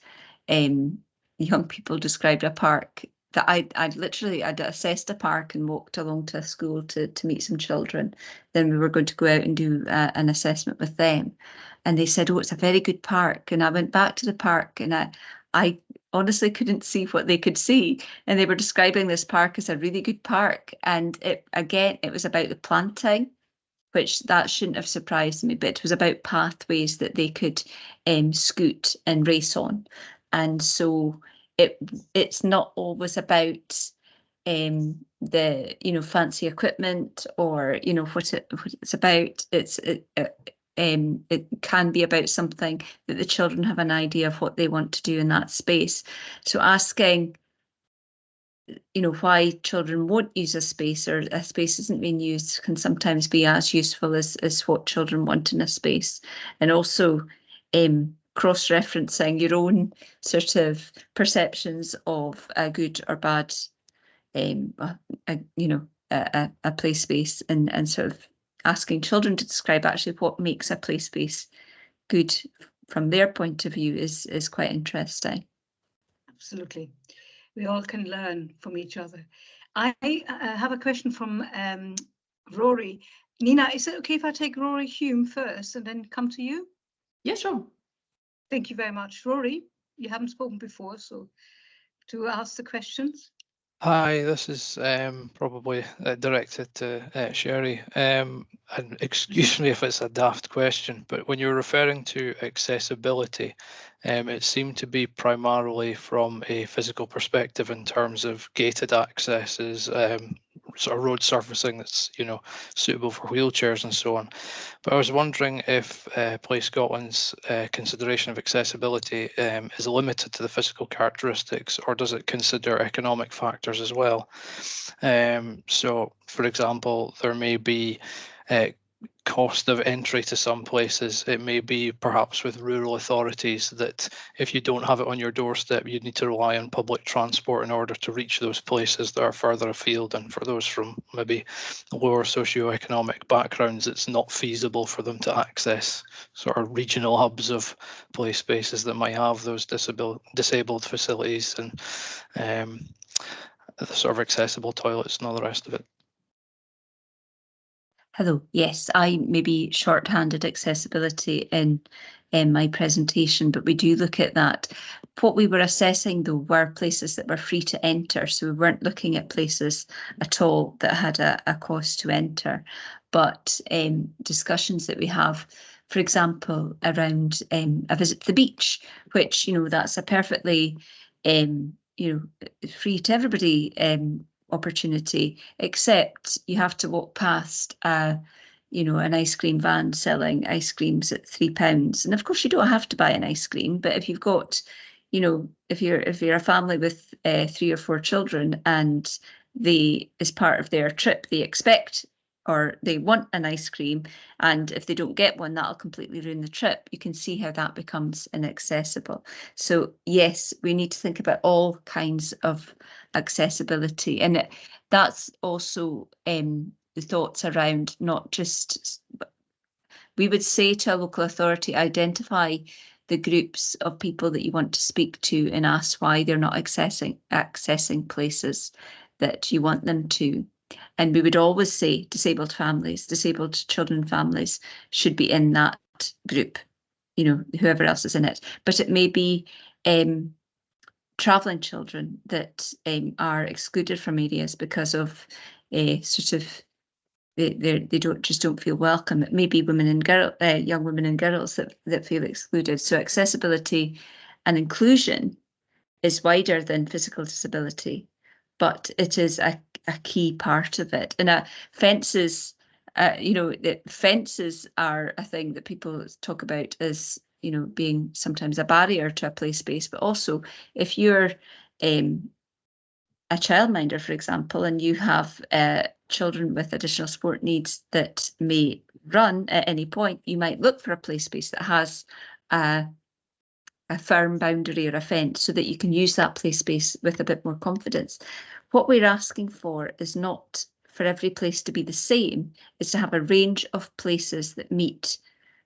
Speaker 8: young people described a park that I'd assessed a park and walked along to a school to meet some children. Then we were going to go out and do an assessment with them. And they said, oh, it's a very good park. And I went back to the park, and I honestly couldn't see what they could see. And they were describing this park as a really good park. And it was about the planting, which that shouldn't have surprised me, but it was about pathways that they could scoot and race on. And so it's not always about the fancy equipment or what it's about. It can be about something that the children have an idea of what they want to do in that space. So asking why children won't use a space, or a space isn't being used, can sometimes be as useful as what children want in a space. And also cross-referencing your own sort of perceptions of a good or bad a play space, and sort of asking children to describe actually what makes a play space good from their point of view is quite interesting.
Speaker 1: Absolutely. We all can learn from each other. I have a question from Rory. Nina, is it okay if I take Rory Hume first and then come to you?
Speaker 4: Yeah, sure.
Speaker 1: Thank you very much. Rory, you haven't spoken before, so to ask the questions.
Speaker 10: Hi, this is probably directed to Sherry. And excuse me if it's a daft question, but when you're referring to accessibility, it seemed to be primarily from a physical perspective in terms of gated accesses, sort of road surfacing that's suitable for wheelchairs and so on. But I was wondering if Play Scotland's consideration of accessibility is limited to the physical characteristics, or does it consider economic factors as well? So, for example, there may be cost of entry to some places. It may be perhaps with rural authorities that if you don't have it on your doorstep, you need to rely on public transport in order to reach those places that are further afield. And for those from maybe lower socioeconomic backgrounds, it's not feasible for them to access sort of regional hubs of play spaces that might have those disabled facilities and the sort of accessible toilets and all the rest of it.
Speaker 8: Hello. Yes, I maybe shorthanded accessibility in my presentation, but we do look at that. What we were assessing, though, were places that were free to enter. So we weren't looking at places at all that had a cost to enter. But discussions that we have, for example, around a visit to the beach, which, that's a perfectly, free to everybody opportunity, except you have to walk past an ice cream van selling ice creams at £3. And of course you don't have to buy an ice cream, but if you've got, if you're a family with 3 or 4 children, and as part of their trip they expect or they want an ice cream, and if they don't get one, that'll completely ruin the trip. You can see how that becomes inaccessible. So yes, we need to think about all kinds of accessibility, and that's also the thoughts around not just, we would say to a local authority, identify the groups of people that you want to speak to and ask why they're not accessing places that you want them to. And we would always say disabled children families should be in that group, whoever else is in it. But it may be travelling children that are excluded from areas because of sort of they don't feel welcome. It may be young women and girls that feel excluded. So accessibility and inclusion is wider than physical disability, but it is a key part of it. And fences, fences are a thing that people talk about as being sometimes a barrier to a play space, but also if you're a childminder, for example, and you have children with additional support needs that may run at any point, you might look for a play space that has a firm boundary or a fence so that you can use that play space with a bit more confidence. What we're asking for is not for every place to be the same, is to have a range of places that meet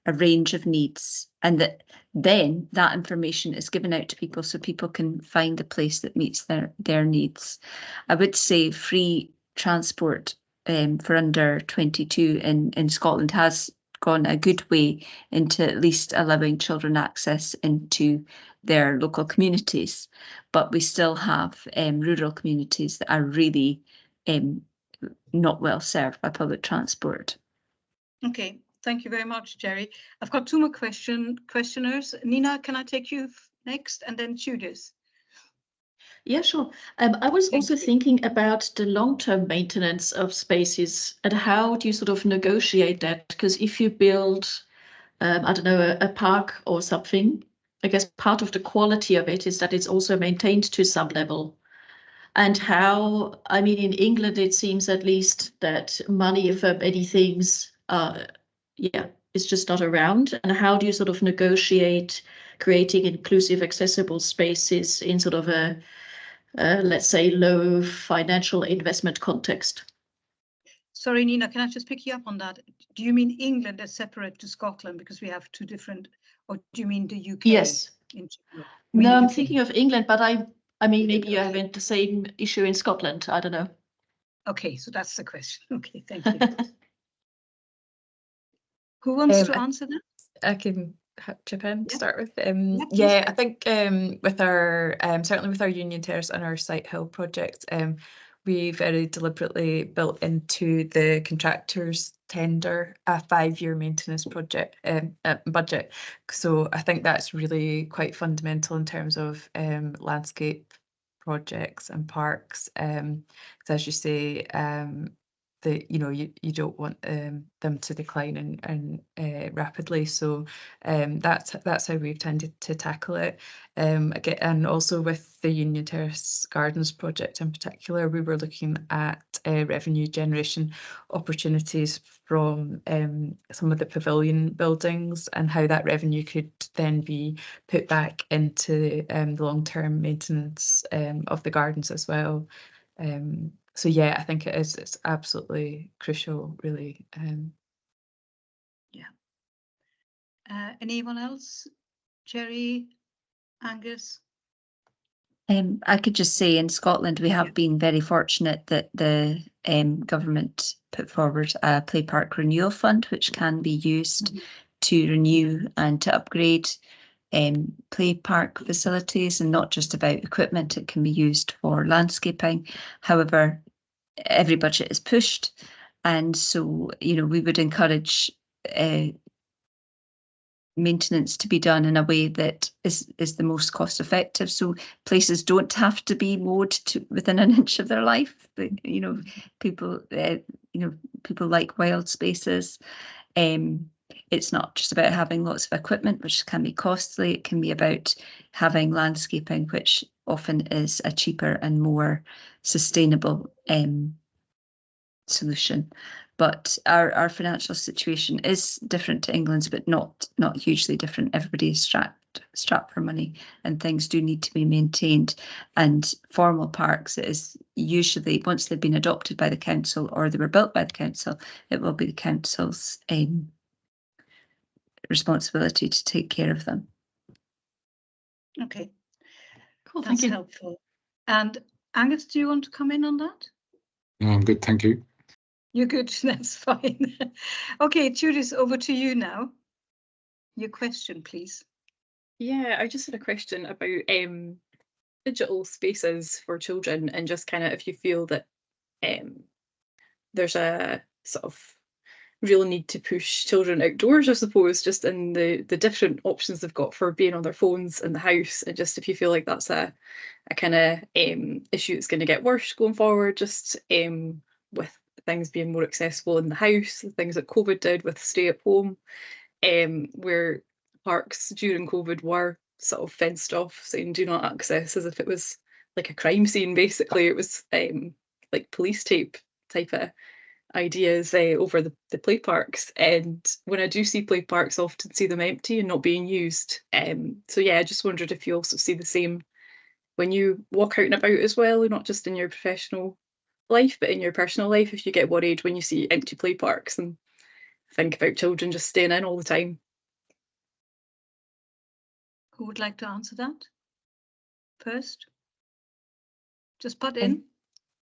Speaker 8: a range of needs, and that then that information is given out to people so people can find a place that meets their needs. I would say free transport for under 22 in Scotland has gone a good way into at least allowing children access into their local communities, but we still have rural communities that are really not well served by public transport.
Speaker 1: Okay, thank you very much, Jerry. I've got two more questioners. Nina, can I take you next, and then Judith?
Speaker 4: Yeah, sure. I was also thinking about the long-term maintenance of spaces and how do you sort of negotiate that? Because if you build, I don't know, a park or something, I guess part of the quality of it is that it's also maintained to some level. And how, I mean, in England, it seems at least that money for many things, is just not around. And how do you sort of negotiate creating inclusive, accessible spaces in sort of a let's say, low financial investment context?
Speaker 1: Sorry, Nina, can I just pick you up on that? Do you mean England as separate to Scotland because we have two different, or do you mean the UK?
Speaker 4: Yes.
Speaker 1: No,
Speaker 4: I'm thinking of England, but I mean, maybe you have the same issue in Scotland. I don't know.
Speaker 1: Okay, so that's the question. Okay, thank you. Who wants to answer that?
Speaker 5: I can chip in to start with.
Speaker 1: Yeah,
Speaker 5: I think with our certainly with our Union Terrace and our Site Hill project, we very deliberately built into the contractor's tender a 5-year maintenance project budget. So I think that's really quite fundamental in terms of landscape projects and parks. Because as you say, you don't want them to decline and rapidly. So that's how we've tended to tackle it. Again, and also with the Union Terrace Gardens project in particular, we were looking at revenue generation opportunities from some of the pavilion buildings and how that revenue could then be put back into the long-term maintenance of the gardens as well. So yeah, I think it's absolutely crucial, really.
Speaker 1: Anyone else? Jerry, Angus?
Speaker 8: I could just say in Scotland, we have been very fortunate that the government put forward a play park renewal fund, which can be used to renew and to upgrade play park facilities, and not just about equipment. It can be used for landscaping. However, every budget is pushed, and so we would encourage maintenance to be done in a way that is the most cost effective. So places don't have to be mowed within an inch of their life. But people like wild spaces. It's not just about having lots of equipment, which can be costly. It can be about having landscaping, which often is a cheaper and more sustainable solution. But our financial situation is different to England's, but not hugely different. Everybody is strapped for money, and things do need to be maintained. And formal parks, it is usually, once they've been adopted by the council or they were built by the council, it will be the council's responsibility to take care of them.
Speaker 1: Okay,
Speaker 4: cool.
Speaker 1: That's helpful. And Angus, do you want to come in on that?
Speaker 9: No, I'm good, thank you.
Speaker 1: You're good, that's fine. Okay, Judith, over to you now. Your question, please.
Speaker 7: Yeah, I just had a question about digital spaces for children, and just kind of if you feel that there's a sort of real need to push children outdoors, I suppose, just in the different options they've got for being on their phones in the house, and just if you feel like that's a kind of issue that's going to get worse going forward, just with things being more accessible in the house, things that COVID did with stay at home, where parks during COVID were sort of fenced off, saying do not access, as if it was like a crime scene. Basically, it was like police tape type of ideas over the play parks. And when I do see play parks, I often see them empty and not being used. So yeah, I just wondered if you also see the same when you walk out and about as well, not just in your professional life, but in your personal life, if you get worried when you see empty play parks and think about children just staying in all the time.
Speaker 1: Who would like to answer that first? Just butt in.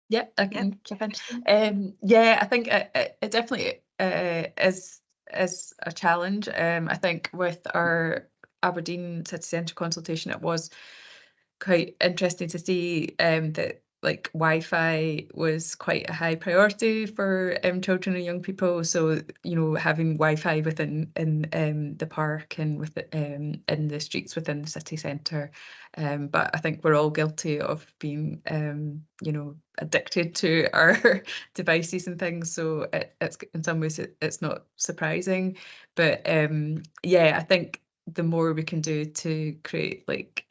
Speaker 5: Yeah, I can jump in. Yeah, I think it definitely is a challenge. I think with our Aberdeen City Centre consultation, it was quite interesting to see that like Wi-Fi was quite a high priority for children and young people. So, you know, having Wi-Fi within in the park and with in the streets within the city centre. But I think we're all guilty of being you know, addicted to our devices and things. So it's in some ways it's not surprising. But yeah, I think the more we can do to create like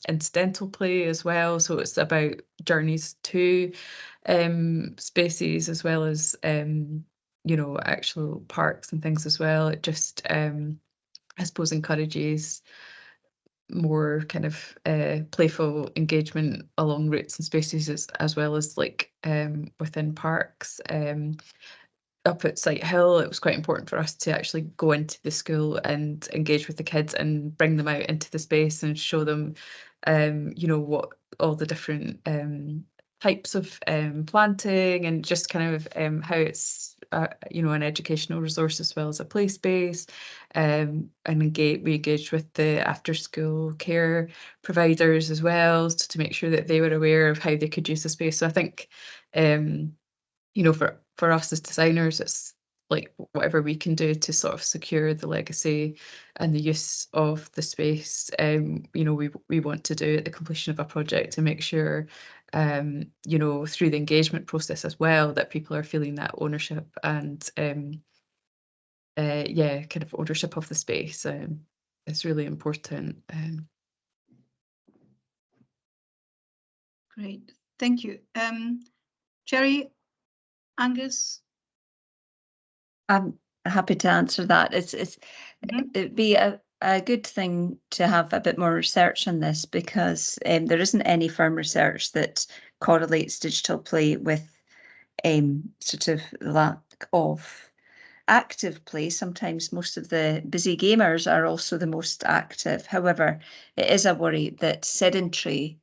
Speaker 5: incidental play as well. So it's about journeys to spaces as well as you know, actual parks and things as well. It just I suppose encourages more kind of playful engagement along routes and spaces as well as like within parks. Up at Sight Hill, it was quite important for us to actually go into the school and engage with the kids and bring them out into the space and show them, you know, what all the different types of planting and just kind of how it's, you know, an educational resource as well as a play space. And we engaged with the after school care providers as well to make sure that they were aware of how they could use the space. So I think you know, for us as designers, it's like whatever we can do to sort of secure the legacy and the use of the space. You know, we want to do at the completion of a project to make sure, you know, through the engagement process as well, that people are feeling that ownership and yeah, kind of ownership of the space. It's really important.
Speaker 1: Great, thank you. Jerry, Angus?
Speaker 8: I'm happy to answer that. It'd be a good thing to have a bit more research on this because there isn't any firm research that correlates digital play with sort of lack of active play. Sometimes most of the busy gamers are also the most active. However, it is a worry that sedentary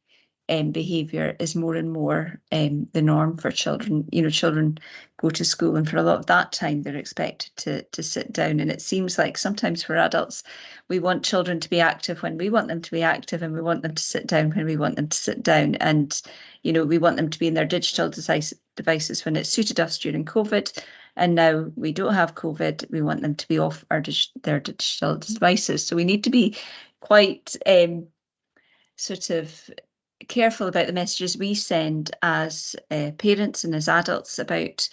Speaker 8: behaviour is more and more the norm for children. You know, children go to school and for a lot of that time they're expected to sit down. And it seems like sometimes for adults, we want children to be active when we want them to be active and we want them to sit down when we want them to sit down. And, you know, we want them to be in their digital devices when it suited us during COVID. And now we don't have COVID, we want them to be off their digital devices. So we need to be quite sort of careful about the messages we send as parents and as adults about,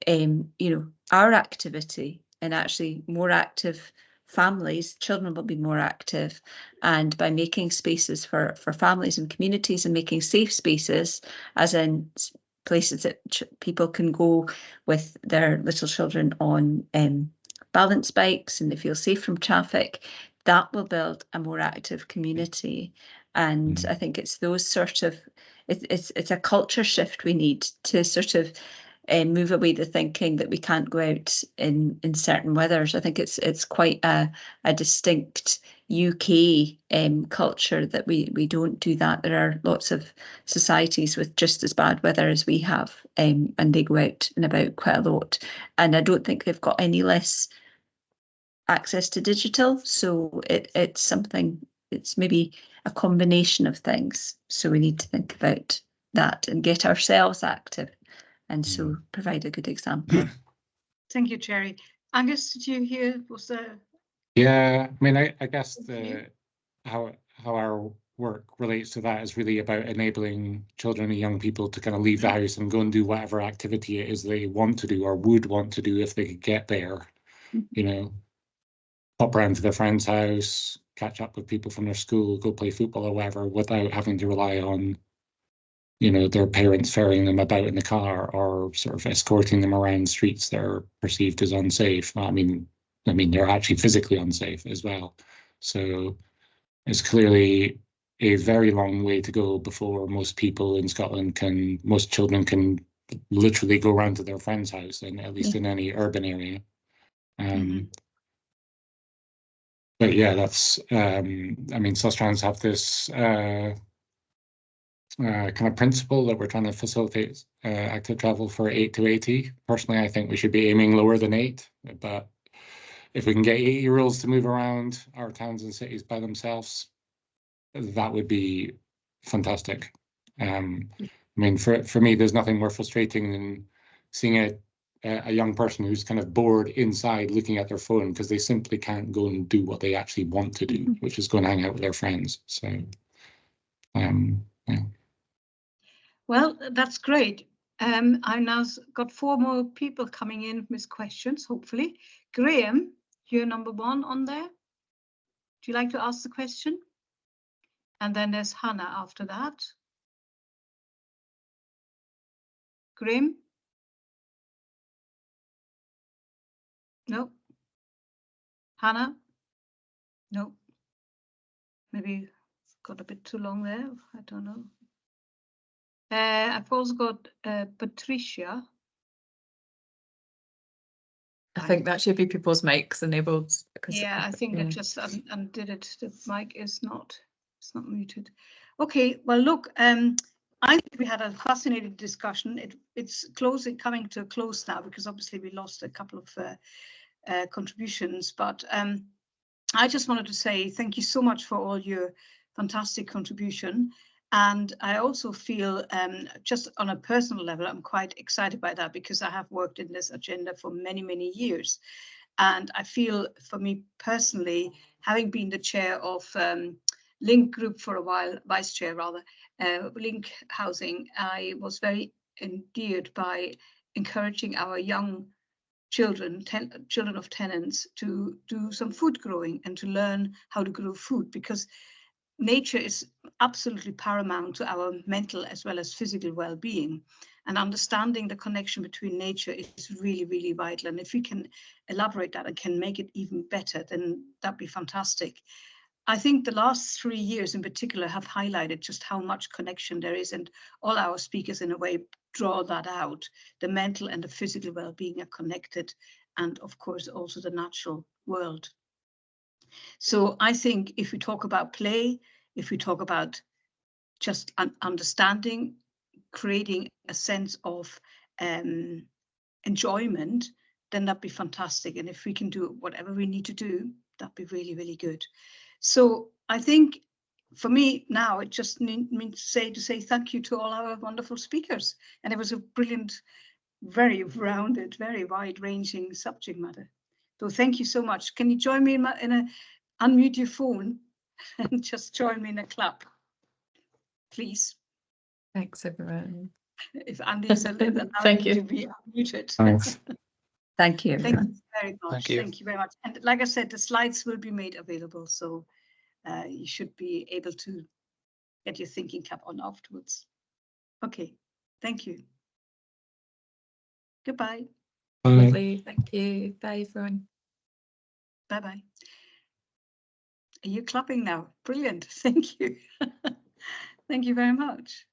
Speaker 8: you know, our activity, and actually more active families, children will be more active. And by making spaces for families and communities and making safe spaces, as in places that people can go with their little children on balance bikes and they feel safe from traffic, that will build a more active community. And I think it's those sort of, it's a culture shift we need to sort of move away the thinking that we can't go out in certain weathers. I think it's quite a distinct UK culture that we don't do that. There are lots of societies with just as bad weather as we have, and they go out and about quite a lot. And I don't think they've got any less access to digital. So it's something, it's maybe a combination of things. So we need to think about that and get ourselves active, and so provide a good example.
Speaker 1: Thank you, Jerry. Angus, did you hear? Was there?
Speaker 9: Yeah, I mean, I guess how our work relates to that is really about enabling children and young people to kind of leave the house and go and do whatever activity it is they want to do or would want to do if they could get there. You know, pop around to their friend's house, catch up with people from their school, go play football or whatever, without having to rely on you know, their parents ferrying them about in the car or sort of escorting them around streets that are perceived as unsafe. I mean, they're actually physically unsafe as well. So it's clearly a very long way to go before most people in Scotland most children can literally go round to their friend's house, and at least in any urban area. But yeah, that's, I mean, Sustrans have this kind of principle that we're trying to facilitate active travel for 8 to 80. Personally, I think we should be aiming lower than 8, but if we can get 8-year-olds to move around our towns and cities by themselves, that would be fantastic. I mean, for me, there's nothing more frustrating than seeing a young person who's kind of bored inside looking at their phone because they simply can't go and do what they actually want to do, which is go and hang out with their friends. So, yeah.
Speaker 1: Well, that's great. I've now got 4 more people coming in with questions, hopefully. Graham, you're number 1 on there. Do you like to ask the question? And then there's Hannah after that. Graham? No. Hannah? No. Maybe got a bit too long there. I don't know. I've also got Patricia.
Speaker 5: I think that should be people's mics enabled.
Speaker 1: Yeah, I think I just undid it. The mic is not, it's not muted. Okay, well, look, I think we had a fascinating discussion. It's coming to a close now because obviously we lost a couple of contributions, but I just wanted to say thank you so much for all your fantastic contribution. And I also feel just on a personal level, I'm quite excited by that because I have worked in this agenda for many, many years. And I feel for me personally, having been the chair of Link Group for a while, vice chair rather, Link Housing, I was very endeared by encouraging our young children of tenants to do some food growing and to learn how to grow food, because nature is absolutely paramount to our mental as well as physical well-being, and understanding the connection between nature is really, really vital. And if we can elaborate that and can make it even better, then that'd be fantastic. I think the last 3 years in particular have highlighted just how much connection there is, and all our speakers in a way draw that out. The mental and the physical well-being are connected, and of course also the natural world. So I think if we talk about play, if we talk about just understanding, creating a sense of enjoyment, then that'd be fantastic. And if we can do whatever we need to do, that'd be really, really good. So I think for me now, it just means to say thank you to all our wonderful speakers. And it was a brilliant, very rounded, very wide-ranging subject matter. So thank you so much. Can you join me unmute your phone and just join me in a clap, please?
Speaker 5: Thanks, everyone.
Speaker 1: If Andy's allowed
Speaker 5: Thank
Speaker 1: you
Speaker 5: you
Speaker 1: to be unmuted.
Speaker 9: Thanks.
Speaker 8: Thank you,
Speaker 1: Thank
Speaker 8: everyone.
Speaker 1: you very much.
Speaker 10: Thank you.
Speaker 1: Thank you very much. And like I said, the slides will be made available, so you should be able to get your thinking cap on afterwards. Okay, thank you. Goodbye.
Speaker 5: Lovely. Thank you. Bye, everyone.
Speaker 1: Bye-bye. Are you clapping now? Brilliant. Thank you. Thank you very much.